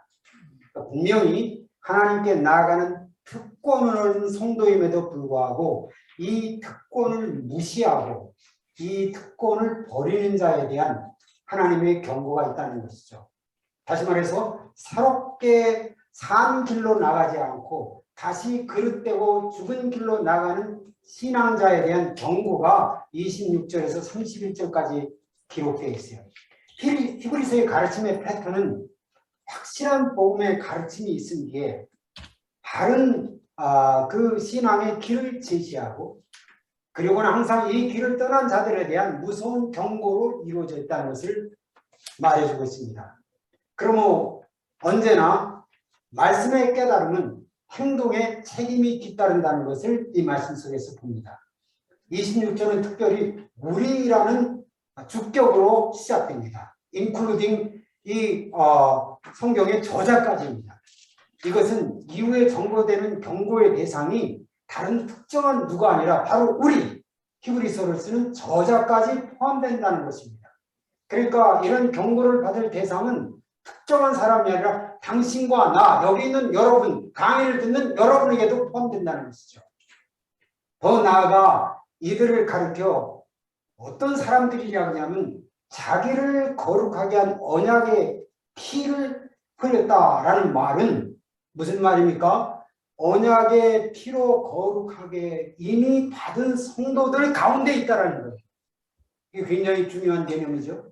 Speaker 1: 분명히 하나님께 나아가는 특권을 얻은 성도임에도 불구하고 이 특권을 무시하고 이 특권을 버리는 자에 대한 하나님의 경고가 있다는 것이죠. 다시 말해서 새롭게 산 길로 나가지 않고 다시 그릇되고 죽은 길로 나가는 신앙자에 대한 경고가 26절에서 31절까지 기록되어 있어요. 히브리서의 가르침의 패턴은 확실한 복음의 가르침이 있음기에 바른 그 신앙의 길을 제시하고 그리고는 항상 이 길을 떠난 자들에 대한 무서운 경고로 이루어져 있다는 것을 말해주고 있습니다. 그러므로 언제나 말씀의 깨달음은 행동에 책임이 뒤따른다는 것을 이 말씀 속에서 봅니다. 26절은 특별히 우리라는 주격으로 시작됩니다. including 이 성경의 저자까지입니다. 이것은 이후에 전거되는 경고의 대상이 다른 특정한 누가 아니라 바로 우리 히브리서를 쓰는 저자까지 포함된다는 것입니다. 그러니까 이런 경고를 받을 대상은 특정한 사람이 아니라 당신과 나, 여기 있는 여러분, 강의를 듣는 여러분에게도 포함된다는 것이죠. 더 나아가 이들을 가르쳐 어떤 사람들이냐 하냐면 자기를 거룩하게 한 언약의 피를 흘렸다라는 말은 무슨 말입니까? 언약의 피로 거룩하게 이미 받은 성도들 가운데 있다라는 거예요. 이게 굉장히 중요한 개념이죠.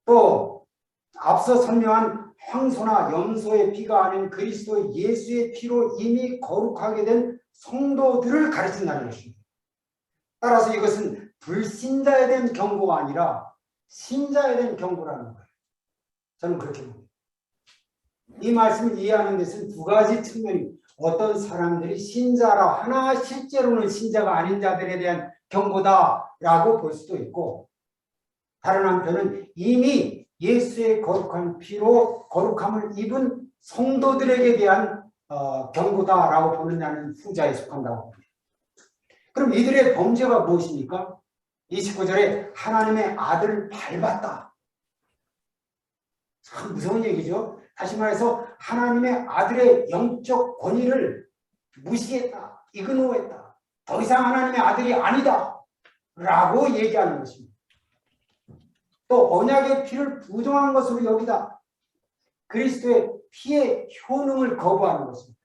Speaker 1: 또 앞서 설명한 황소나 염소의 피가 아닌 그리스도 예수의 피로 이미 거룩하게 된 성도들을 가르친다는 것입니다. 따라서 이것은 불신자에 대한 경고가 아니라 신자에 대한 경고라는 거예요. 저는 그렇게 봅니다. 이 말씀을 이해하는 데서는 두 가지 측면이 어떤 사람들이 신자라 하나 실제로는 신자가 아닌 자들에 대한 경고다라고 볼 수도 있고 다른 한편은 이미 예수의 거룩한 피로 거룩함을 입은 성도들에게 대한 경고다라고 보는 나는 후자에 속한다고 봅니다. 그럼 이들의 범죄가 무엇입니까? 29절에 하나님의 아들을 밟았다. 참 무서운 얘기죠. 다시 말해서 하나님의 아들의 영적 권위를 무시했다. 이그노했다. 더 이상 하나님의 아들이 아니다. 라고 얘기하는 것입니다. 또 언약의 피를 부정한 것으로 여기다. 그리스도의 피의 효능을 거부하는 것입니다.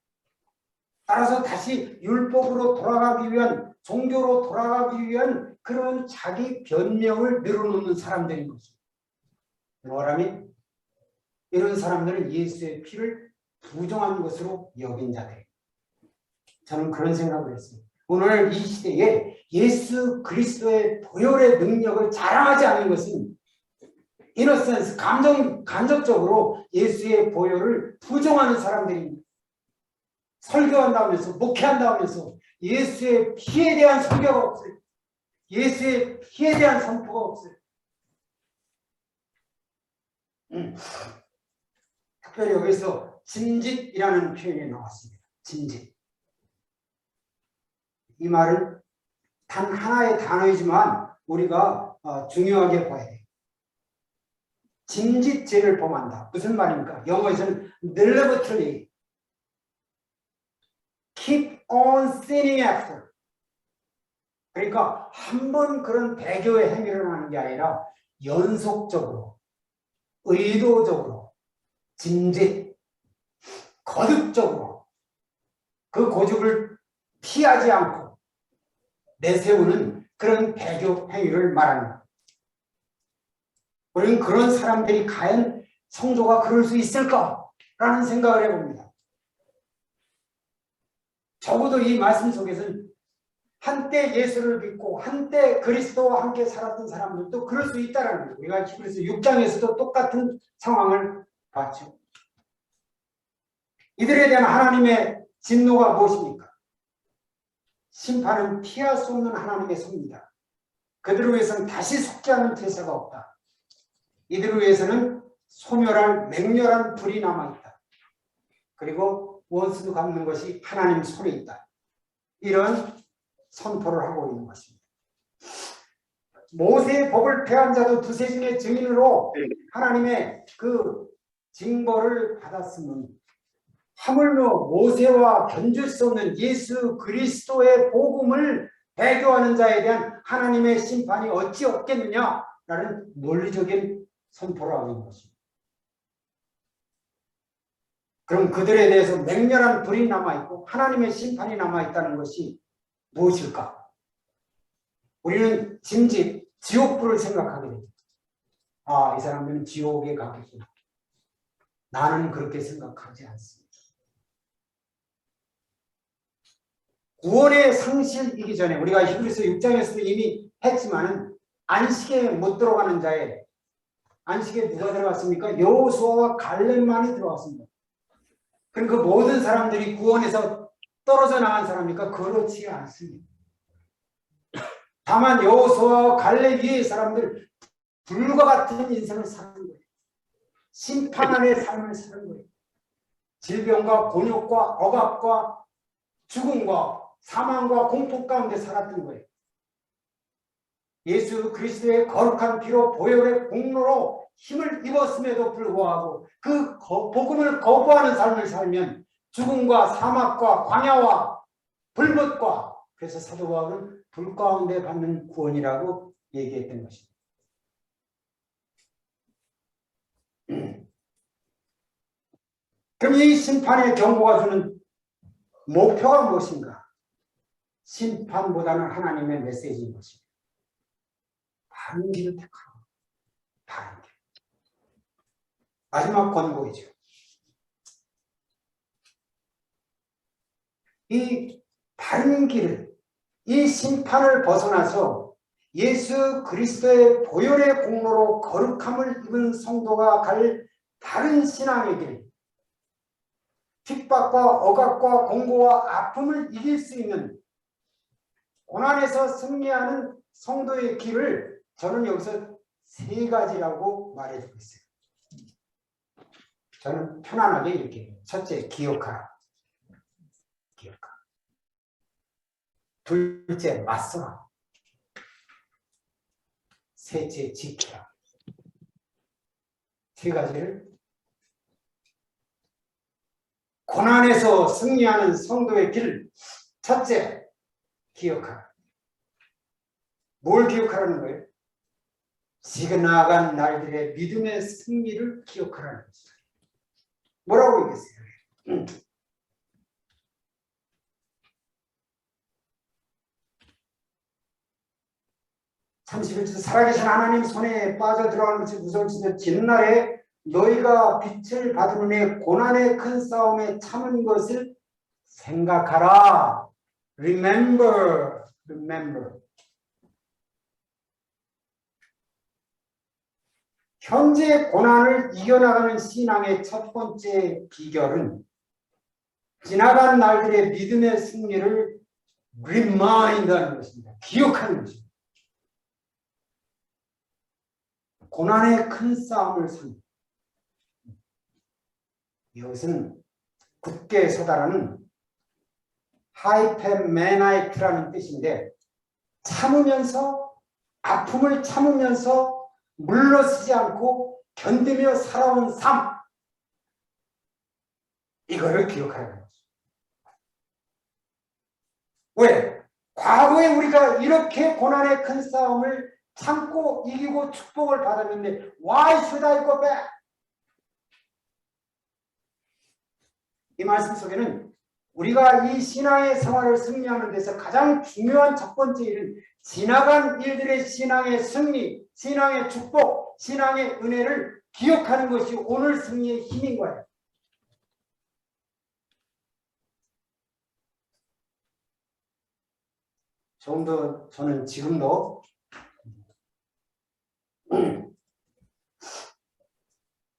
Speaker 1: 따라서 다시 율법으로 돌아가기 위한 종교로 돌아가기 위한 그런 자기 변명을 늘어놓는 사람들인 것입니다. 뭐라면 이런 사람들은 예수의 피를 부정한 것으로 여긴 자들입니다. 저는 그런 생각을 했습니다. 오늘 이 시대에 예수 그리스도의 보혈의 능력을 자랑하지 않는 것은 이너센스 간접적으로 예수의 보혈을 부정하는 사람들입니다. 설교한다면서 목회한다면서 예수의 피에 대한 설교가 없어요. 예수의 피에 대한 선포가 없어요. 특별히 여기서 진짓이라는 표현이 나왔습니다. 진짓. 이 말은 단 하나의 단어이지만 우리가 중요하게 봐야 돼요. 진짓죄를 범한다. 무슨 말입니까? 영어에서는 deliberately keep on sinning after. 그러니까 한 번 그런 배교의 행위를 하는 게 아니라 연속적으로, 의도적으로, 진짓, 거듭적으로 그 고집을 피하지 않고 내세우는 그런 배교 행위를 말합니다. 우리는 그런 사람들이 과연 성도가 그럴 수 있을까라는 생각을 해봅니다. 적어도 이 말씀 속에서는 한때 예수를 믿고 한때 그리스도와 함께 살았던 사람들도 그럴 수 있다는 거예요. 우리가 히브리서 6장에서도 똑같은 상황을 봤죠. 이들에 대한 하나님의 진노가 무엇입니까? 심판은 피할 수 없는 하나님의 손입니다. 그들을 위해서는 다시 속지 않는 제사가 없다. 이들을 위해서는 소멸할 맹렬한 불이 남아있다. 그리고 원수도 갚는 것이 하나님 손에 있다. 이런 선포를 하고 있는 것입니다. 모세의 법을 폐한 자도 두세 중의 증인으로 하나님의 그 징벌을 받았으면 하물며 모세와 견줄 수 없는 예수 그리스도의 복음을 배교하는 자에 대한 하나님의 심판이 어찌 없겠느냐라는 논리적인 선포를 하고 있는 것입니다. 그럼 그들에 대해서 맹렬한 불이 남아있고 하나님의 심판이 남아있다는 것이 무엇일까? 우리는 짐짓 지옥불을 생각하게 됩니다. 아, 이 사람들은 지옥에 가겠구나. 나는 그렇게 생각하지 않습니다. 구원의 상실이기 전에 우리가 히브리서 6장에서도 이미 했지만은 안식에 못 들어가는 자에 안식에 누가 들어갔습니까? 여호수아와 갈렙만이 들어갔습니다. 그럼 그 모든 사람들이 구원에서 떨어져 나간 사람입니까? 그렇지 않습니다. 다만 여호수아와 갈렙 위의 사람들 불과 같은 인생을 사는 거예요. 심판 안의 삶을 사는 거예요. 질병과 곤욕과 억압과 죽음과 사망과 공포 가운데 살았던 거예요. 예수 그리스도의 거룩한 피로 보혈의 공로로 힘을 입었음에도 불구하고 그 복음을 거부하는 삶을 살면 죽음과 사막과 광야와 불못과 그래서 사도 바울은 불 가운데 받는 구원이라고 얘기했던 것입니다. 그럼 이 심판의 경고가 주는 목표가 무엇인가? 심판보다는 하나님의 메시지인 것입니다. 바른 길을 택하라. 바른 길. 마지막 권고이죠. 이 바른 길을, 이 심판을 벗어나서 예수 그리스도의 보혈의 공로로 거룩함을 입은 성도가 갈 다른 신앙의 길, 핍박과 억압과 공고와 아픔을 이길 수 있는 고난에서 승리하는 성도의 길을 저는 여기서 세 가지라고 말해주고 있어요. 저는 편안하게 이렇게 해요. 첫째, 기억하라. 기억하라. 둘째, 맞서라. 셋째, 지켜라. 세 가지를 고난에서 승리하는 성도의 길. 첫째, 기억하라. 뭘 기억하라는 거예요? 지나간 날들의 믿음의 승리를 기억하라는 것이죠. 뭐라고 얘기했어요? 31절 살아계신 하나님 손에 빠져들어가는 것이 무서울지도 진날에 너희가 빛을 받은 후에 고난의 큰 싸움에 참은 것을 생각하라. Remember. 현재 고난을 이겨나가는 신앙의 첫 번째 비결은 지나간 날들의 믿음의 승리를 remind하는 것입니다. 기억하는 것입니다. 고난의 큰 싸움을 선. 이것은 굳게 서다라는 하이펜메나이트라는 뜻인데 참으면서 아픔을 참으면서 물러서지 않고 견디며 살아온 삶, 이거를 기억하라는 거죠. 왜? 과거에 우리가 이렇게 고난의 큰 싸움을 참고 이기고 축복을 받았는데 Why should I go back? 이 말씀 속에는 우리가 이 신앙의 생활을 승리하는 데서 가장 중요한 첫 번째 일은 지나간 일들의 신앙의 승리, 신앙의 축복, 신앙의 은혜를 기억하는 것이 오늘 승리의 힘인 거예요. 좀 더 저는 지금도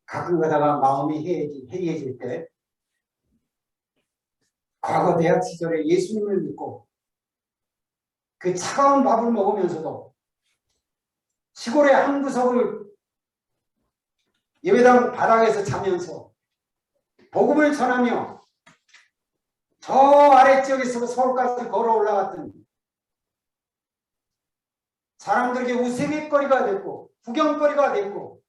Speaker 1: 가끔 가다가 마음이 해이해질 때 과거 대학 시절에 예수님을 믿고 그 차가운 밥을 먹으면서도 시골의 한 구석을 예배당 바닥에서 자면서 복음을 전하며 저 아래지역에서 서울까지 걸어 올라갔던 사람들에게 우스갯거리가 됐고 구경거리가 됐고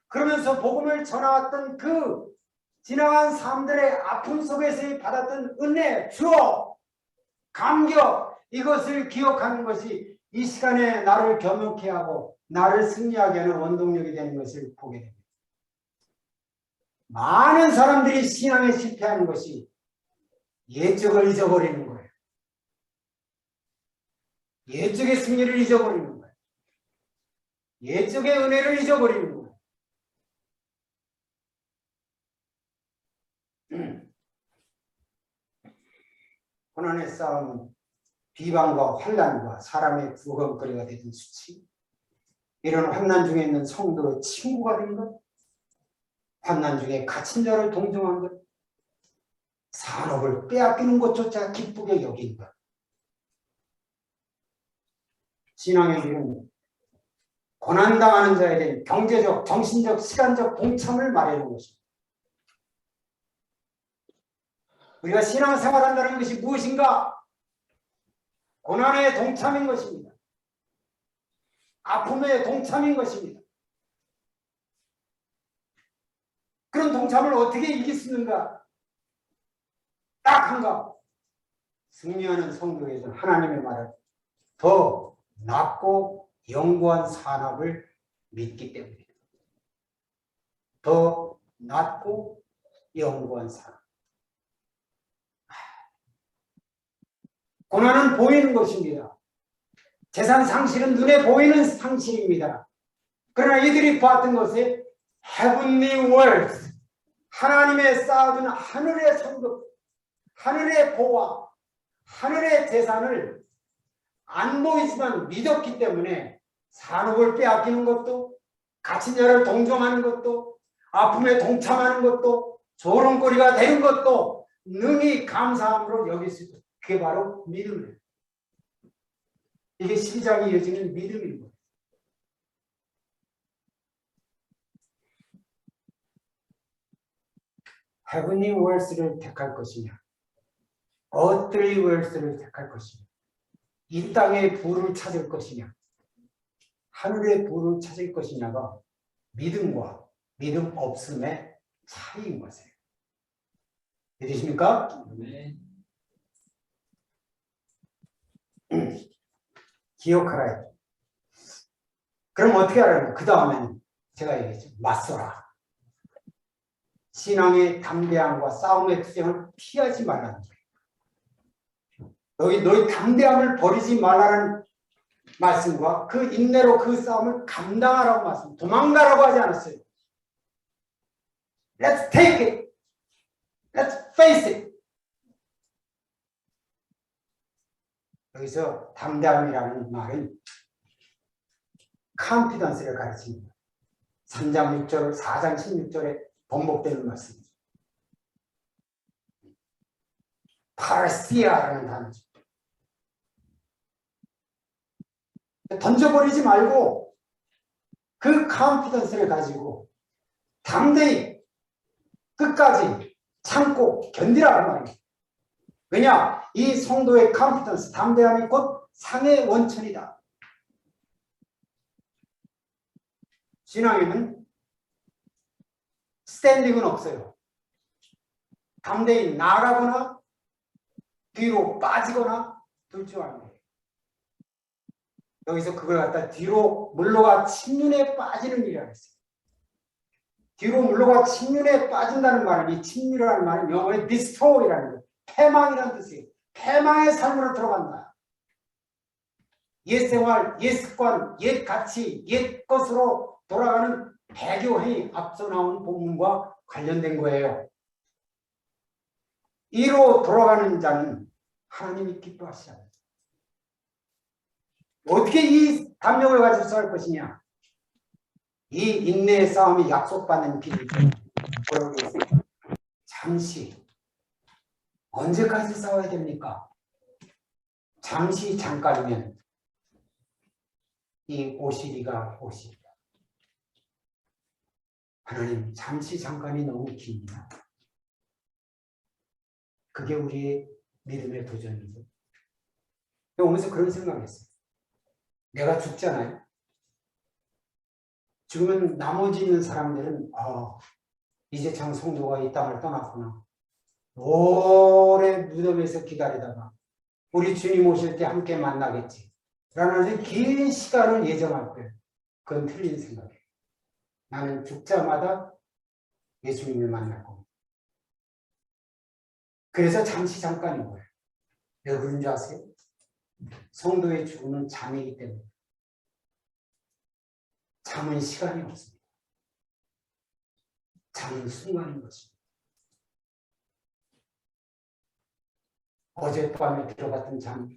Speaker 1: 그러면서 복음을 전해왔던 그 지나간 사람들의 아픔 속에서 받았던 은혜, 추억, 감격 이것을 기억하는 것이 이 시간에 나를 겸허케 하고 나를 승리하게 하는 원동력이 되는 것을 보게 됩니다. 많은 사람들이 신앙에 실패하는 것이 옛적을 잊어버리는 거예요. 옛적의 승리를 잊어버리는 거예요. 옛적의 은혜를 잊어버리는 거예요. 고난의 싸움은 비방과 환난과 사람의 구경거리가 되던 수치, 이런 환난 중에 있는 성도의 친구가 된 것, 환난 중에 갇힌 자를 동정한 것, 산업을 빼앗기는 것조차 기쁘게 여긴 것. 신앙의 길은 고난당하는 자에 대한 경제적, 정신적, 시간적 동참을 말하는 것입니다. 우리가 신앙생활한다는 것이 무엇인가? 고난의 동참인 것입니다. 아픔의 동참인 것입니다. 그런 동참을 어떻게 이길 수 있는가? 딱 한 가지. 승리하는 성도에게 하나님의 말을 더 낮고 영구한 산업을 믿기 때문입니다. 더 낮고 영구한 산업. 고난은 보이는 것입니다. 재산 상실은 눈에 보이는 상실입니다. 그러나 이들이 봤던 것이 heavenly words, 하나님의 쌓아둔 하늘의 성급, 하늘의 보화, 하늘의 재산을 안 보이지만 믿었기 때문에 산업을 빼앗기는 것도, 갇힌 자를 동정하는 것도, 아픔에 동참하는 것도, 조롱거리가 되는 것도 능히 감사함으로 여길 수 있다. 그게 바로 믿음이에요. 이게 시작이 이어지는 믿음인 거예요. heavenly words를 택할 것이냐, earthly words를 택할 것이냐, 이 땅의 부를 찾을 것이냐, 하늘의 부를 찾을 것이냐가 믿음과 믿음 없음의 차이인 것이에요. 믿으십니까?
Speaker 3: 네.
Speaker 1: 기억하라. 그럼 어떻게 하라는? 그 다음에는 제가 얘기했죠. 맞서라. 신앙의 담대함과 싸움의 투쟁을 피하지 말라는 거예요. 너희 담대함을 버리지 말라는 말씀과 그 인내로 그 싸움을 감당하라고 말씀. 도망가라고 하지 않았어요. Let's take it. Let's face it. 여기서 담대함이라는 말은 confidence를 가르칩니다. 3장 6절, 4장 16절에 번복되는 말씀이죠. 파르시아라는 단어죠. 던져버리지 말고 그 confidence를 가지고 담대히 끝까지 참고 견디라는 말입니다. 왜냐? 이 성도의 confidence, 담대함이 곧 상의 원천이다. 신앙에는 스탠딩은 없어요. 담대히 나가거나 뒤로 빠지거나 둘 줄 아는 거예요. 여기서 그걸 갖다 뒤로 물로가 침륜에 빠지는 일이라고 했어요. 뒤로 물로가 침륜에 빠진다는 말은, 이 침륜이라는 말은 영어의 destroy라는 거예요. 패망이라는 뜻이에요. 패망의 삶으로 들어간다. 옛 생활, 옛 습관, 옛 가치, 옛 것으로 돌아가는 배교행위, 앞서 나온 본문과 관련된 거예요. 이로 돌아가는 자는 하나님이 기뻐하시잖아요. 어떻게 이 담력을 가지고 싸울 것이냐? 이 인내의 싸움이 약속받는 길이죠. 뭐라고 했어요? 잠시. 언제까지 싸워야 됩니까? 잠시 잠깐이면 이 오시리가 오시리다. 하나님, 잠시 잠깐이 너무 깁니다. 그게 우리의 믿음의 도전이죠. 오면서 그런 생각했어요. 내가 죽잖아요. 죽으면 나머지 있는 사람들은 이재창 성도가 이 땅을 떠났구나. 오래 무덤에서 기다리다가 우리 주님 오실 때 함께 만나겠지. 라는 아주 긴 시간을 예정할 거예요. 그건 틀린 생각이에요. 나는 죽자마다 예수님을 만날 겁니다. 그래서 잠시 잠깐인 거예요. 왜 그런 줄 아세요? 성도의 죽음은 잠이기 때문에. 잠은 시간이 없습니다. 잠은 순간인 것입니다. 어젯밤에 들어갔던 잠,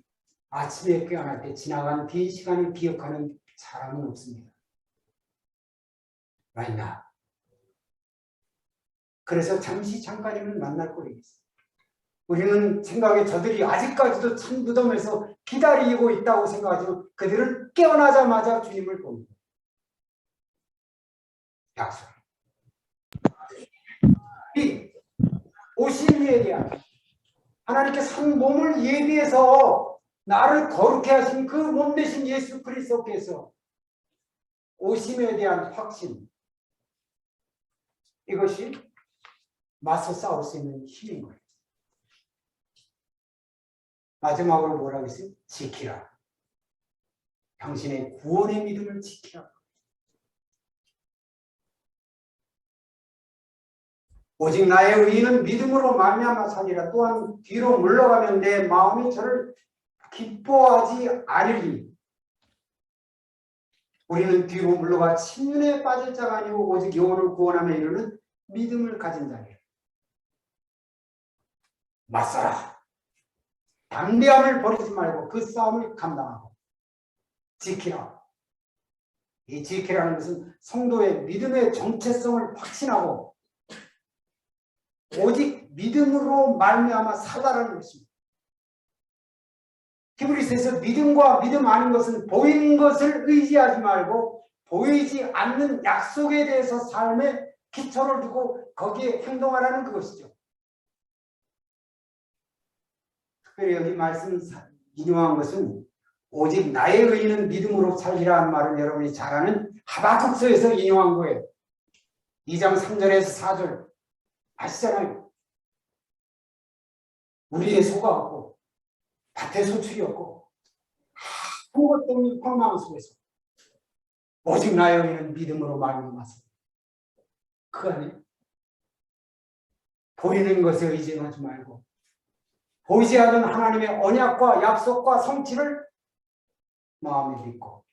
Speaker 1: 아침에 깨어날 때 지나간 긴 시간을 기억하는 사람은 없습니다. Right now. 그래서 잠시 잠깐이면 만날 거리겠어요. 우리는 생각에 저들이 아직까지도 참 무덤에서 기다리고 있다고 생각하지만 그들은 깨어나자마자 주님을 봅니다. 약속. 이 오실 일에 대한 하나님께서 한 몸을 예비해서 나를 거룩해 하신 그 몸 대신 예수 그리스도께서 오심에 대한 확신, 이것이 맞서 싸울 수 있는 힘인 거예요. 마지막으로 뭐라고 했어요? 지키라. 당신의 구원의 믿음을 지키라. 오직 나의 의인은 믿음으로 말미암아 살리라. 또한 뒤로 물러가면 내 마음이 저를 기뻐하지 않으리. 우리는 뒤로 물러가 침륜에 빠질 자가 아니고 오직 영혼을 구원하며 이르는 믿음을 가진 자니라. 맞서라. 담대함을 버리지 말고 그 싸움을 감당하고 지키라. 이 지키라는 것은 성도의 믿음의 정체성을 확신하고 오직 믿음으로 말미암아 살아라는 것입니다. 히브리서에서 믿음과 믿음 아닌 것은 보이는 것을 의지하지 말고 보이지 않는 약속에 대해서 삶에 기초를 두고 거기에 행동하라는 그것이죠. 특별히 여기 말씀 인용한 것은 오직 나의 의인은 믿음으로 살리라는 말을 여러분이 잘 아는 하박국서에서 인용한 거예요. 2장 3절에서 4절 아시잖아요. 우리의 소가 없고 밭에 소출이 없고 아무것도 없는 황망한 속에서 오직 나의 의인은 믿음으로 말미암아서 그 안에 보이는 것에 의지하지 말고 보이지 않는 하나님의 언약과 약속과 성취를 마음에 믿고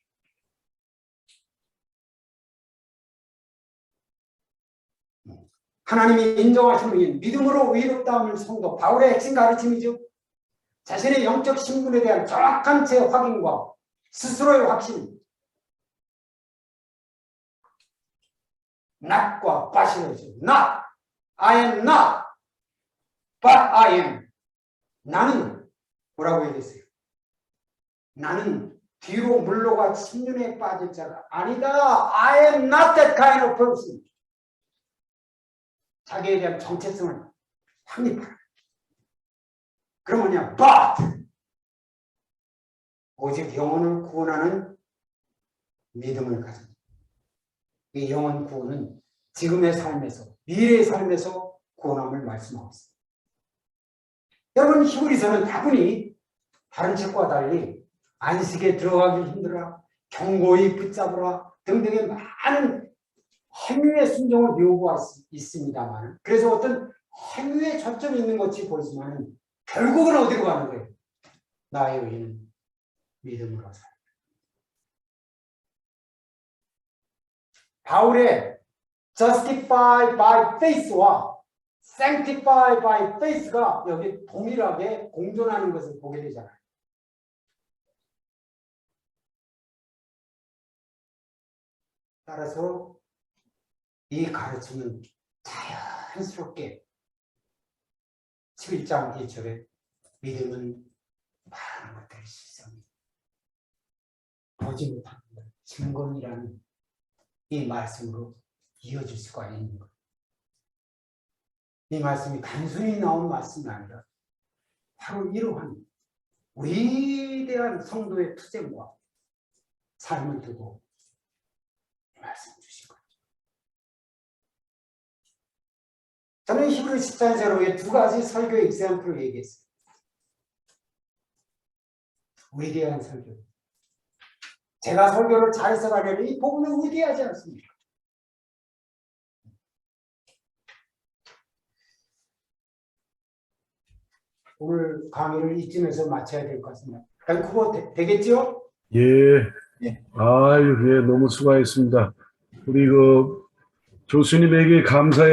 Speaker 1: 하나님이 인정하시는 의인, 믿음으로 의롭다함을 성도, 바울의 핵심 가르침이죠. 자신의 영적 신분에 대한 정확한 재확인과 스스로의 확신, not과 but이죠. not, I am not, but I am. 나는 뭐라고 얘기했어요? 나는 뒤로 물러가 침륜에 빠질 자가 아니다. I am not that kind of person. 자기에 대한 정체성을 확립하라. 그럼 뭐냐? But 오직 영혼을 구원하는 믿음을 가진 이 영혼 구원은 지금의 삶에서 미래의 삶에서 구원함을 말씀하고 있습니다. 여러분 히브리서는 다분히 다른 책과 달리 안식에 들어가기 힘들어라, 경고히 붙잡으라 등등의 많은 행위의 순종을 요구하고 있습니다만 그래서 어떤 행위에 초점이 있는 것이 보이지만 결국은 어디로 가는 거예요? 나의 의인은 믿음으로 살아. 바울의 justified by faith와 sanctified by faith가 여기 동일하게 공존하는 것을 보게 되잖아요. 따라서 이 가르침은 자연스럽게 7장 1절에 믿음은 바라는 것들을 실성이 보지 못하는 것, 증거이라는 이 말씀으로 이어질 수가 있는 것. 이 말씀이 단순히 나온 말씀이 아니라 바로 이러한 위대한 성도의 투쟁과 삶을 두고 말씀 주신 거죠. 저는 히브리 14장에 두 가지 설교 example을 얘기했어요. 위대한 설교. 제가 설교를 잘해서 가려니 이 복음은 위대하지 않습니까? 오늘 강의를 이쯤에서 마쳐야 될 것 같습니다. 그거 되겠죠?
Speaker 5: 예. 아유, 예, 너무 수고하셨습니다. 우리 교수님에게 감사의